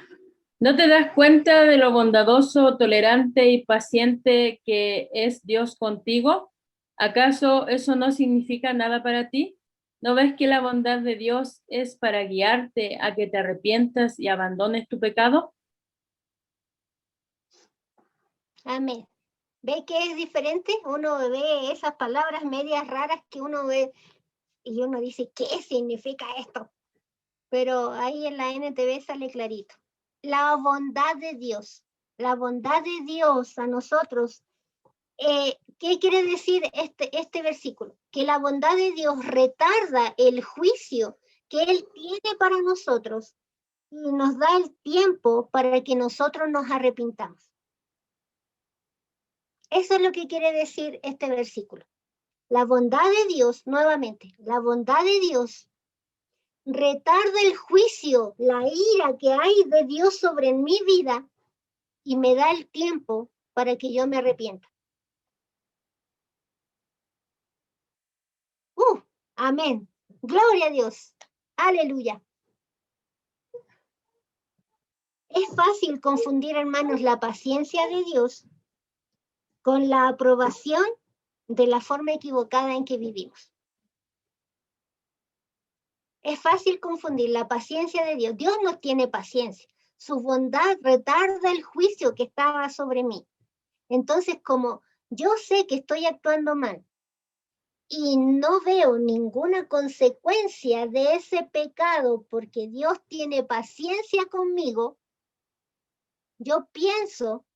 ¿No te das cuenta de lo bondadoso, tolerante y paciente que es Dios contigo? ¿Acaso eso no significa nada para ti? ¿No ves que la bondad de Dios es para guiarte a que te arrepientas y abandones tu pecado? Amén. ¿Ve que es diferente? Uno ve esas palabras medias raras que uno ve y uno dice, ¿qué significa esto? Pero ahí en la NTV sale clarito. La bondad de Dios a nosotros. ¿Qué quiere decir este versículo? Que la bondad de Dios retarda el juicio que Él tiene para nosotros y nos da el tiempo para que nosotros nos arrepintamos. Eso es lo que quiere decir este versículo. La bondad de Dios, nuevamente, la bondad de Dios retarda el juicio, la ira que hay de Dios sobre mi vida y me da el tiempo para que yo me arrepienta. Amén. Gloria a Dios. Aleluya. Es fácil confundir, hermanos, la paciencia de Dios con la aprobación de la forma equivocada en que vivimos. Es fácil confundir la paciencia de Dios. Dios no tiene paciencia. Su bondad retarda el juicio que estaba sobre mí. Entonces, como yo sé que estoy actuando mal y no veo ninguna consecuencia de ese pecado porque Dios tiene paciencia conmigo, yo pienso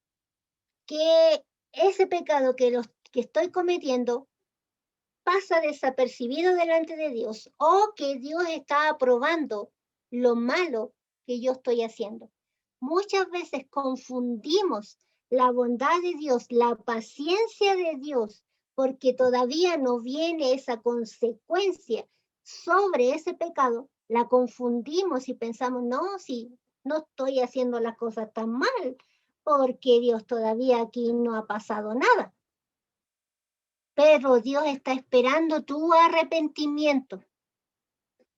que ese pecado que estoy cometiendo pasa desapercibido delante de Dios o que Dios está aprobando lo malo que yo estoy haciendo. Muchas veces confundimos la bondad de Dios, la paciencia de Dios, porque todavía no viene esa consecuencia sobre ese pecado, la confundimos y pensamos, no, si no estoy haciendo las cosas tan mal, porque Dios todavía aquí no ha pasado nada. Pero Dios está esperando tu arrepentimiento.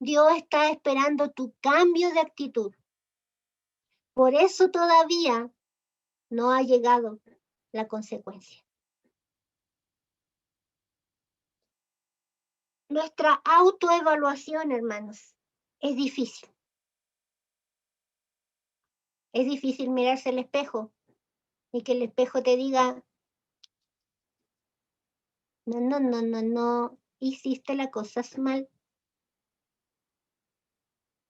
Dios está esperando tu cambio de actitud. Por eso todavía no ha llegado la consecuencia. Nuestra autoevaluación, hermanos, es difícil. Es difícil mirarse al espejo y que el espejo te diga, no, hiciste las cosas mal.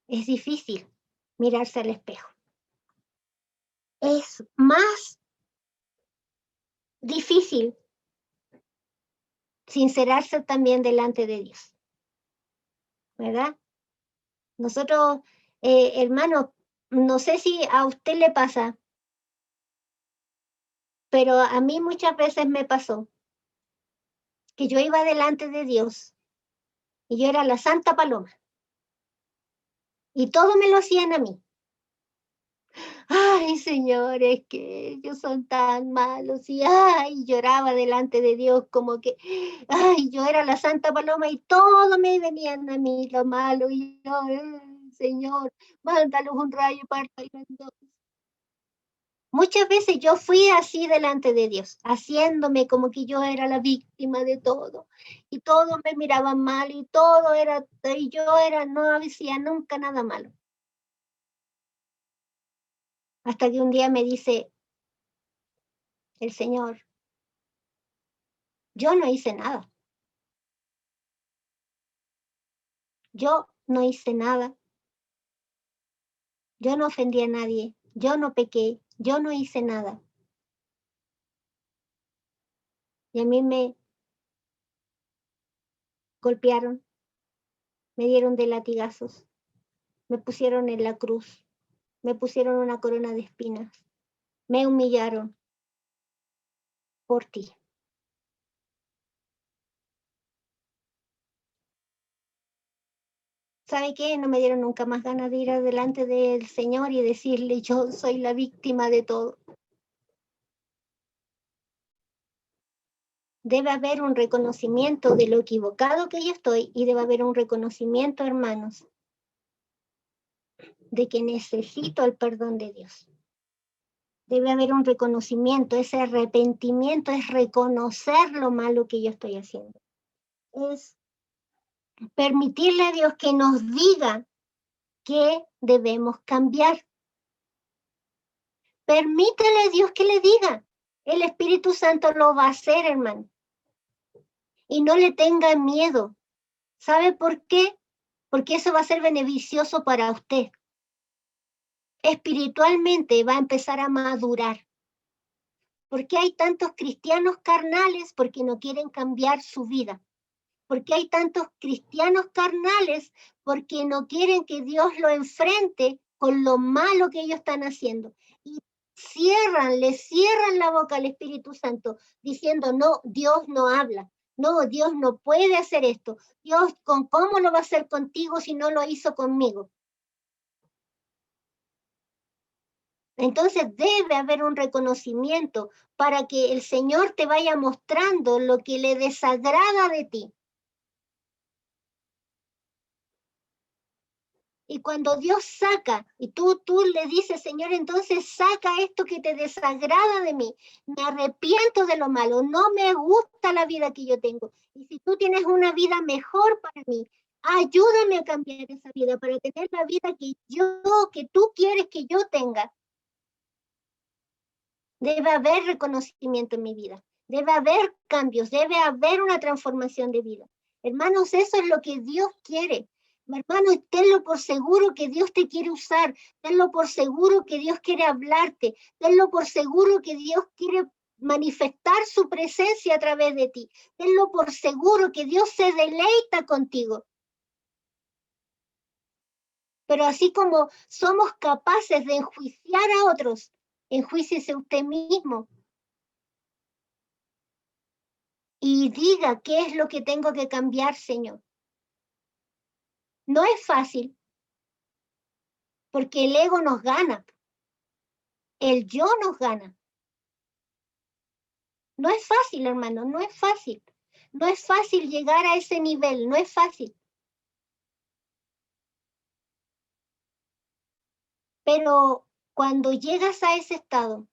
Es difícil mirarse al espejo. Es más difícil sincerarse también delante de Dios, ¿verdad? Nosotros, hermanos, no sé si a usted le pasa, pero a mí muchas veces me pasó que yo iba delante de Dios y yo era la Santa Paloma y todo me lo hacían a mí. Ay, señores, que ellos son tan malos y lloraba delante de Dios como que, yo era la Santa Paloma y todo me venían a mí lo malo y yo, Señor, mándalos un rayo para en dos. Muchas veces yo fui así delante de Dios, haciéndome como que yo era la víctima de todo. Y todos me miraban mal y todo era, y yo era, no hacía nunca nada malo. Hasta que un día me dice el Señor, yo no hice nada. Yo no hice nada. Yo no ofendí a nadie. Yo no pequé. Yo no hice nada. Y a mí me golpearon, me dieron de latigazos, me pusieron en la cruz, me pusieron una corona de espinas, me humillaron por ti. ¿Sabe qué? No me dieron nunca más ganas de ir adelante del Señor y decirle, yo soy la víctima de todo. Debe haber un reconocimiento de lo equivocado que yo estoy y debe haber un reconocimiento, hermanos, de que necesito el perdón de Dios. Debe haber un reconocimiento, ese arrepentimiento es reconocer lo malo que yo estoy haciendo. Es permitirle a Dios que nos diga que debemos cambiar. Permítele a Dios que le diga. El Espíritu Santo lo va a hacer, hermano. Y no le tenga miedo. ¿Sabe por qué? Porque eso va a ser beneficioso para usted. Espiritualmente va a empezar a madurar. ¿Por qué hay tantos cristianos carnales? Porque no quieren cambiar su vida. ¿Por qué hay tantos cristianos carnales? Porque no quieren que Dios lo enfrente con lo malo que ellos están haciendo. Y le cierran la boca al Espíritu Santo diciendo, no, Dios no habla. No, Dios no puede hacer esto. Dios, ¿cómo lo va a hacer contigo si no lo hizo conmigo? Entonces debe haber un reconocimiento para que el Señor te vaya mostrando lo que le desagrada de ti. Y cuando Dios saca, y tú le dices, Señor, entonces saca esto que te desagrada de mí. Me arrepiento de lo malo, no me gusta la vida que yo tengo. Y si tú tienes una vida mejor para mí, ayúdame a cambiar esa vida para tener la vida que tú quieres que yo tenga. Debe haber reconocimiento en mi vida. Debe haber cambios, debe haber una transformación de vida. Hermanos, eso es lo que Dios quiere. Hermanos, tenlo por seguro que Dios te quiere usar. Tenlo por seguro que Dios quiere hablarte. Tenlo por seguro que Dios quiere manifestar su presencia a través de ti. Tenlo por seguro que Dios se deleita contigo. Pero así como somos capaces de enjuiciar a otros, enjuíciese usted mismo. Y diga qué es lo que tengo que cambiar, Señor. No es fácil, porque el ego nos gana, el yo nos gana. No es fácil, hermano, no es fácil. No es fácil llegar a ese nivel, no es fácil. Pero cuando llegas a ese estado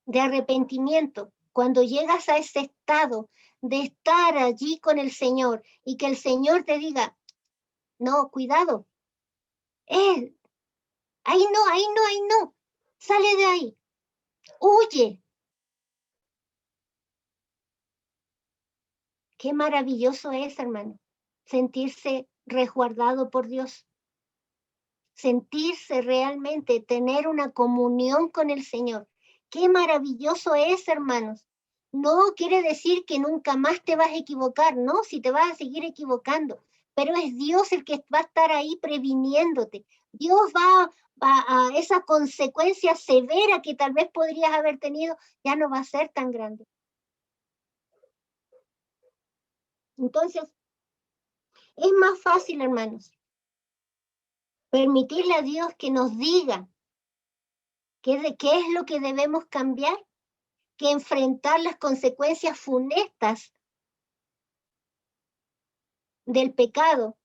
de arrepentimiento, cuando llegas a ese estado de estar allí con el Señor y que el Señor te diga, no, cuidado, ahí no, ahí no, ahí no, sale de ahí, huye. Qué maravilloso es, hermano, sentirse resguardado por Dios, sentirse realmente, tener una comunión con el Señor. Qué maravilloso es, hermanos. No quiere decir que nunca más te vas a equivocar, no, si te vas a seguir equivocando, pero es Dios el que va a estar ahí previniéndote. Dios va a esa consecuencia severa que tal vez podrías haber tenido, ya no va a ser tan grande. Entonces, es más fácil, hermanos, permitirle a Dios que nos diga qué es lo que debemos cambiar, que enfrentar las consecuencias funestas del pecado.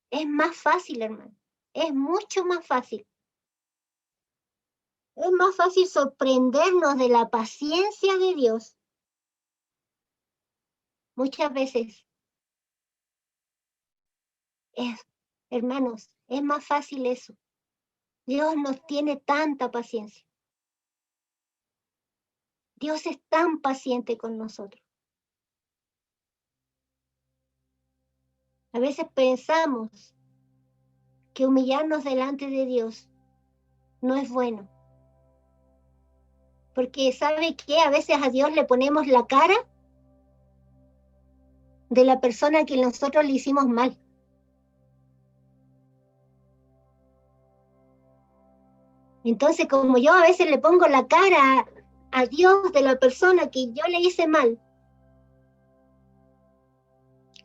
Es más fácil, hermano. Es mucho más fácil. Es más fácil sorprendernos de la paciencia de Dios. Muchas veces, hermanos, es más fácil eso. Dios nos tiene tanta paciencia. Dios es tan paciente con nosotros. A veces pensamos que humillarnos delante de Dios no es bueno. Porque ¿sabe qué? A veces a Dios le ponemos la cara de la persona que nosotros le hicimos mal. Entonces, como yo a veces le pongo la cara a Dios de la persona que yo le hice mal,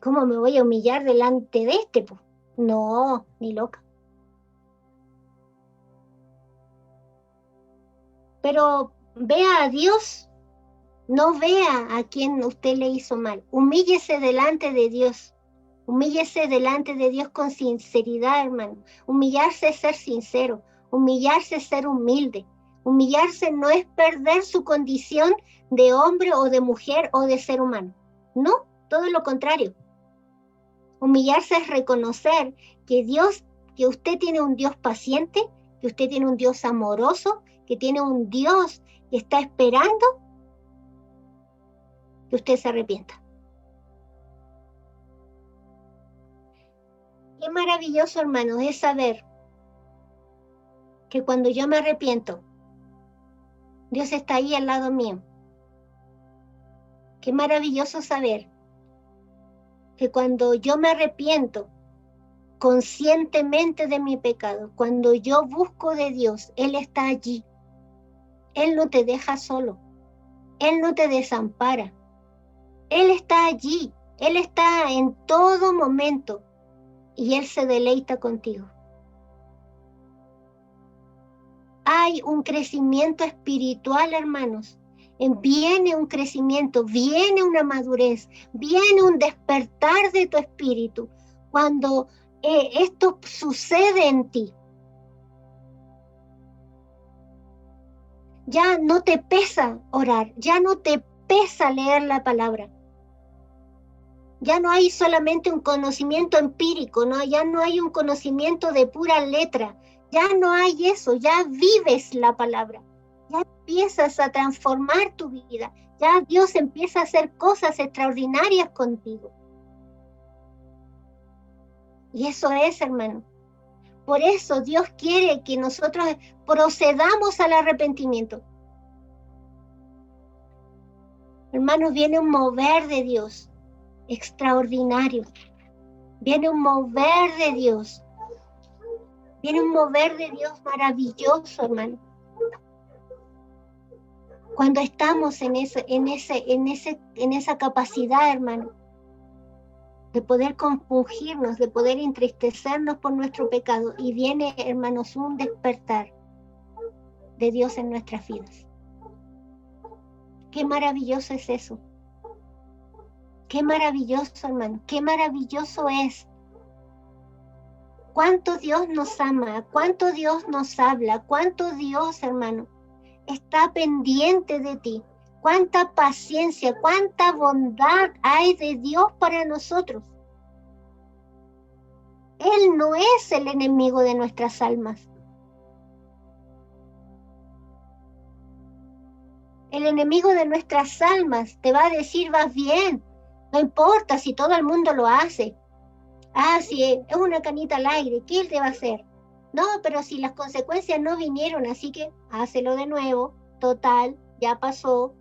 ¿cómo me voy a humillar delante de este? Po? No, ni loca. Pero vea a Dios, no vea a quien usted le hizo mal. Humíllese delante de Dios. Humíllese delante de Dios con sinceridad, hermano. Humillarse es ser sincero. Humillarse es ser humilde. Humillarse no es perder su condición de hombre o de mujer o de ser humano. No, todo lo contrario. Humillarse es reconocer que Dios, que usted tiene un Dios paciente, que usted tiene un Dios amoroso, que tiene un Dios que está esperando que usted se arrepienta. Qué maravilloso, hermanos, es saber que cuando yo me arrepiento, Dios está ahí al lado mío. Qué maravilloso saber que cuando yo me arrepiento conscientemente de mi pecado, cuando yo busco de Dios, Él está allí. Él no te deja solo. Él no te desampara. Él está allí. Él está en todo momento y Él se deleita contigo. Hay un crecimiento espiritual, hermanos. Viene un crecimiento, viene una madurez, viene un despertar de tu espíritu. Cuando esto sucede en ti, ya no te pesa orar, ya no te pesa leer la palabra. Ya no hay solamente un conocimiento empírico, ¿no? Ya no hay un conocimiento de pura letra. Ya no hay eso, ya vives la palabra, ya empiezas a transformar tu vida, ya Dios empieza a hacer cosas extraordinarias contigo. Y eso es, hermano. Por eso Dios quiere que nosotros procedamos al arrepentimiento. Hermanos, viene un mover de Dios extraordinario. Viene un mover de Dios. Viene un mover de Dios maravilloso, hermano. Cuando estamos en esa capacidad, hermano, de poder compungirnos, de poder entristecernos por nuestro pecado, y viene, hermanos, un despertar de Dios en nuestras vidas. Qué maravilloso es eso. Qué maravilloso, hermano. Qué maravilloso es. Cuánto Dios nos ama, cuánto Dios nos habla, cuánto Dios, hermano, está pendiente de ti. Cuánta paciencia, cuánta bondad hay de Dios para nosotros. Él no es el enemigo de nuestras almas. El enemigo de nuestras almas te va a decir, vas bien, no importa si todo el mundo lo hace. Ah, sí, es una canita al aire, ¿qué él te va a hacer? No, pero si las consecuencias no vinieron, así que hácelo de nuevo, total, ya pasó.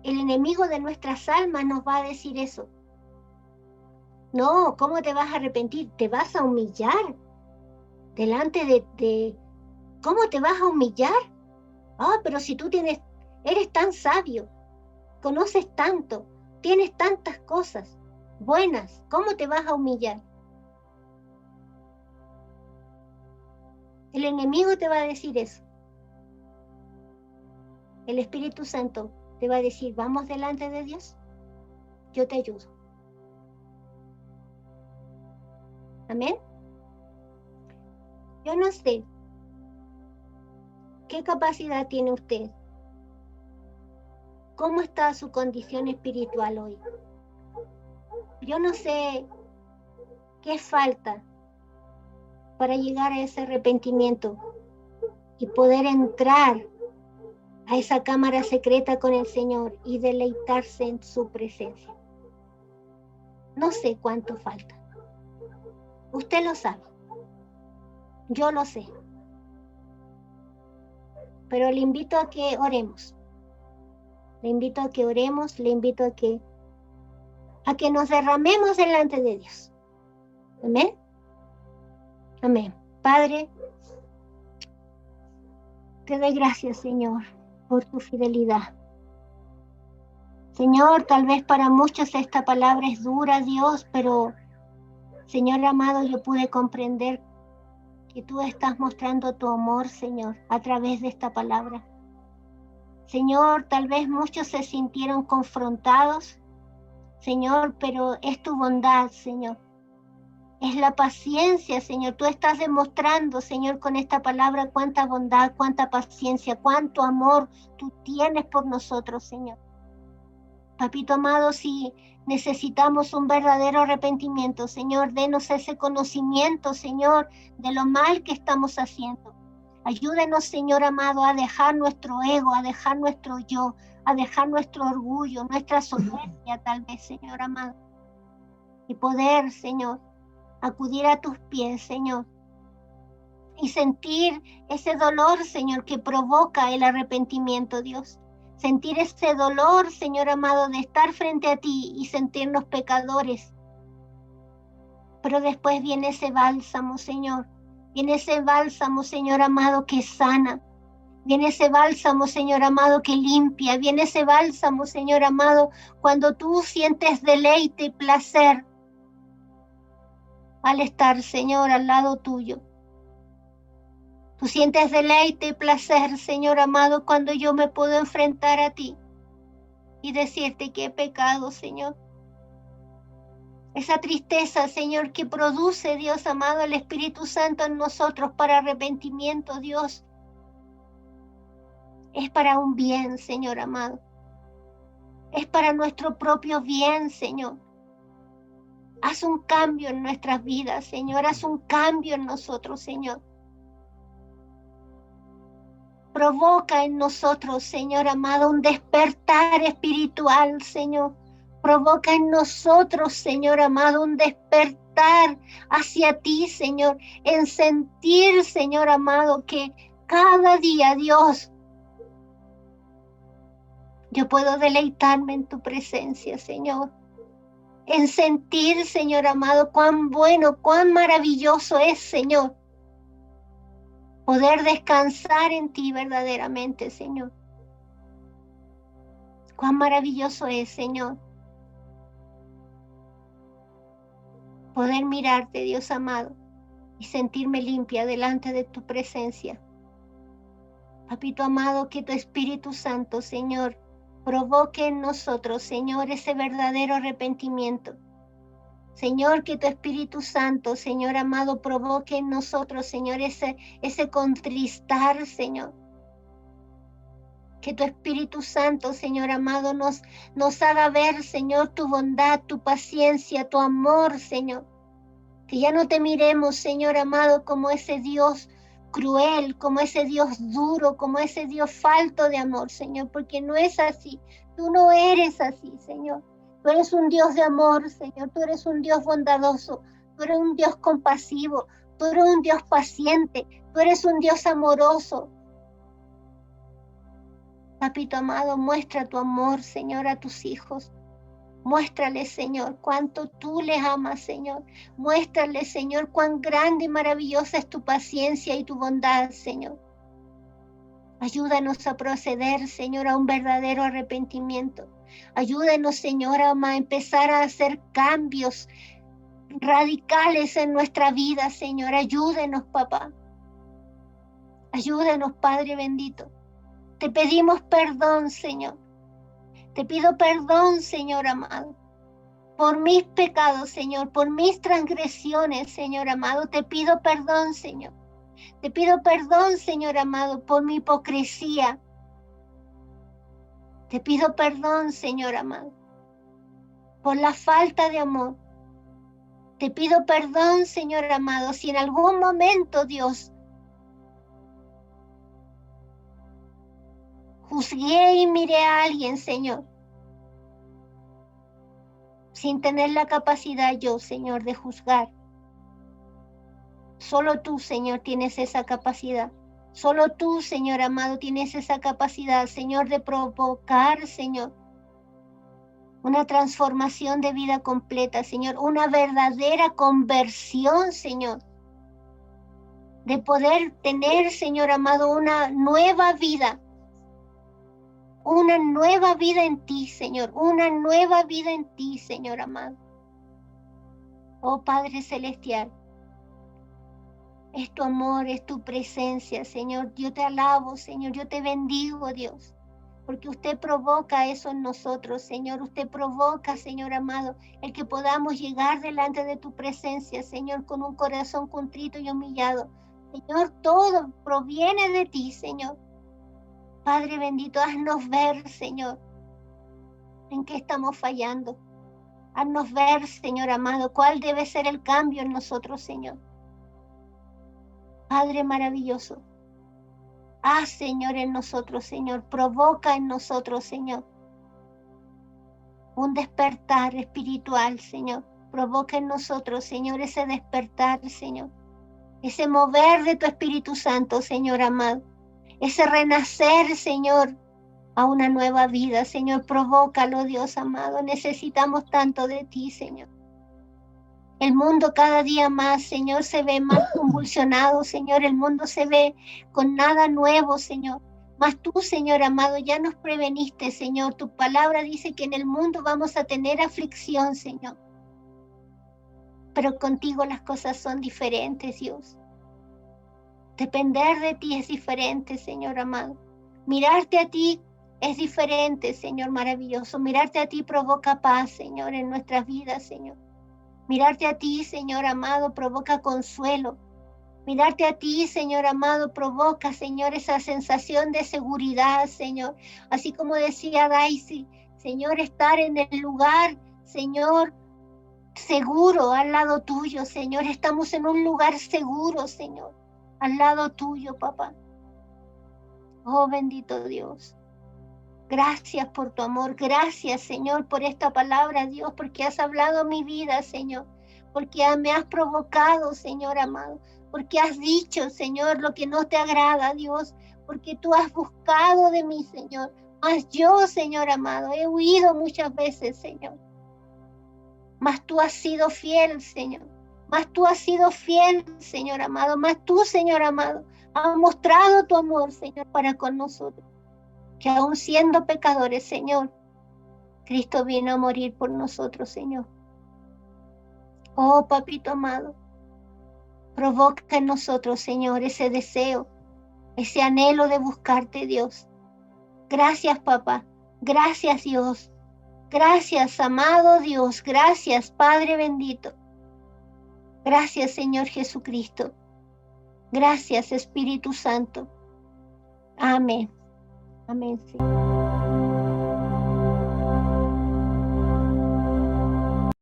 El enemigo de nuestras almas nos va a decir eso. No, ¿cómo te vas a arrepentir? Te vas a humillar delante de... ¿Cómo te vas a humillar? Ah, pero si tú eres tan sabio, conoces tanto, tienes tantas cosas buenas, ¿cómo te vas a humillar? El enemigo te va a decir eso. El Espíritu Santo te va a decir, vamos delante de Dios, yo te ayudo. Amén. Yo no sé ¿Qué capacidad tiene usted? ¿Cómo está su condición espiritual hoy? Yo no sé qué falta para llegar a ese arrepentimiento y poder entrar a esa cámara secreta con el Señor y deleitarse en su presencia. No sé cuánto falta. Usted lo sabe. Yo lo sé. Pero le invito a que oremos. Le invito a que oremos, le invito a que nos derramemos delante de Dios. Amén. Amén. Padre, te doy gracias, Señor, por tu fidelidad. Señor, tal vez para muchos esta palabra es dura, Dios, pero, Señor amado, yo pude comprender que tú estás mostrando tu amor, Señor, a través de esta palabra. Señor, tal vez muchos se sintieron confrontados, Señor, pero es tu bondad, Señor. Es la paciencia, Señor. Tú estás demostrando, Señor, con esta palabra cuánta bondad, cuánta paciencia, cuánto amor tú tienes por nosotros, Señor. Papito amado, si necesitamos un verdadero arrepentimiento, Señor, denos ese conocimiento, Señor, de lo mal que estamos haciendo. Ayúdenos, Señor amado, a dejar nuestro ego, a dejar nuestro yo, a dejar nuestro orgullo, nuestra soberbia tal vez, Señor amado. Y poder, Señor, acudir a tus pies, Señor. Y sentir ese dolor, Señor, que provoca el arrepentimiento, Dios. Sentir ese dolor, Señor amado, de estar frente a ti y sentirnos pecadores. Pero después viene ese bálsamo, Señor. Viene ese bálsamo, Señor amado, que sana. Viene ese bálsamo, Señor amado, que limpia. Viene ese bálsamo, Señor amado, cuando tú sientes deleite y placer al estar, Señor, al lado tuyo. Tú sientes deleite y placer, Señor amado, cuando yo me puedo enfrentar a ti y decirte que he pecado, Señor. Esa tristeza, Señor, que produce, Dios amado, el Espíritu Santo en nosotros para arrepentimiento, Dios, es para un bien, Señor amado. Es para nuestro propio bien, Señor. Haz un cambio en nuestras vidas, Señor. Haz un cambio en nosotros, Señor. Provoca en nosotros, Señor amado, un despertar espiritual, Señor. Provoca en nosotros, Señor amado, un despertar hacia ti, Señor. En sentir, Señor amado, que cada día, Dios, yo puedo deleitarme en tu presencia, Señor. En sentir, Señor amado, cuán bueno, cuán maravilloso es, Señor, poder descansar en ti verdaderamente, Señor. Cuán maravilloso es, Señor, poder mirarte, Dios amado, y sentirme limpia delante de tu presencia. Papito amado, que tu Espíritu Santo, Señor, provoque en nosotros, Señor, ese verdadero arrepentimiento. Señor, que tu Espíritu Santo, Señor amado, provoque en nosotros, Señor, ese contristar, Señor. Que tu Espíritu Santo, Señor amado, nos haga ver, Señor, tu bondad, tu paciencia, tu amor, Señor. Que ya no te miremos, Señor amado, como ese Dios cruel, como ese Dios duro, como ese Dios falto de amor, Señor, porque no es así. Tú no eres así, Señor. Tú eres un Dios de amor, Señor. Tú eres un Dios bondadoso. Tú eres un Dios compasivo. Tú eres un Dios paciente. Tú eres un Dios amoroso. Papito amado, muestra tu amor, Señor, a tus hijos. Muéstrales, Señor, cuánto tú les amas, Señor. Muéstrales, Señor, cuán grande y maravillosa es tu paciencia y tu bondad, Señor. Ayúdanos a proceder, Señor, a un verdadero arrepentimiento. Ayúdanos, Señor, a empezar a hacer cambios radicales en nuestra vida, Señor. Ayúdenos, papá. Ayúdanos, Padre bendito. Te pedimos perdón, Señor. Te pido perdón, Señor amado, por mis pecados, Señor, por mis transgresiones, Señor amado. Te pido perdón, Señor. Te pido perdón, Señor amado, por mi hipocresía. Te pido perdón, Señor amado, por la falta de amor. Te pido perdón, Señor amado, si en algún momento, Dios, juzgué y miré a alguien, Señor, sin tener la capacidad yo, Señor, de juzgar. Solo tú, Señor, tienes esa capacidad. Solo tú, Señor amado, tienes esa capacidad, Señor, de provocar, Señor, una transformación de vida completa, Señor, una verdadera conversión, Señor, de poder tener, Señor amado, una nueva vida en ti, Señor, una nueva vida en ti, Señor amado. Oh Padre Celestial, es tu amor, es tu presencia, Señor. Yo te alabo, Señor, yo te bendigo, Dios, porque usted provoca eso en nosotros, Señor. Usted provoca, Señor amado, el que podamos llegar delante de tu presencia, Señor, con un corazón contrito y humillado. Señor, todo proviene de ti, Señor. Padre bendito, haznos ver, Señor, en qué estamos fallando. Haznos ver, Señor amado, cuál debe ser el cambio en nosotros, Señor. Padre maravilloso, haz, Señor, en nosotros, Señor, provoca en nosotros, Señor, un despertar espiritual, Señor. Provoca en nosotros, Señor, ese despertar, Señor, ese mover de tu Espíritu Santo, Señor amado, ese renacer, Señor, a una nueva vida, Señor. Provócalo, Dios amado. Necesitamos tanto de ti, Señor. El mundo cada día más, Señor, se ve más convulsionado, Señor. El mundo se ve con nada nuevo, Señor. Mas tú, Señor amado, ya nos preveniste, Señor. Tu palabra dice que en el mundo vamos a tener aflicción, Señor. Pero contigo las cosas son diferentes, Dios. Depender de ti es diferente, Señor amado. Mirarte a ti es diferente, Señor maravilloso. Mirarte a ti provoca paz, Señor, en nuestras vidas, Señor. Mirarte a ti, Señor amado, provoca consuelo. Mirarte a ti, Señor amado, provoca, Señor, esa sensación de seguridad, Señor. Así como decía Daisy, Señor, estar en el lugar, Señor, seguro al lado tuyo, Señor. Estamos en un lugar seguro, Señor, al lado tuyo, papá. Oh, bendito Dios. Gracias por tu amor, gracias, Señor, por esta palabra, Dios, porque has hablado mi vida, Señor, porque me has provocado, Señor amado, porque has dicho, Señor, lo que no te agrada, Dios, porque tú has buscado de mí, Señor, mas yo, Señor amado, he huido muchas veces, Señor, mas tú has sido fiel, Señor, mas tú has sido fiel, Señor amado, mas tú, Señor amado, has mostrado tu amor, Señor, para con nosotros. Que aún siendo pecadores, Señor, Cristo vino a morir por nosotros, Señor. Oh, papito amado, provoca en nosotros, Señor, ese deseo, ese anhelo de buscarte, Dios. Gracias, papá. Gracias, Dios. Gracias, amado Dios. Gracias, Padre bendito. Gracias, Señor Jesucristo. Gracias, Espíritu Santo. Amén. Amén, Señor.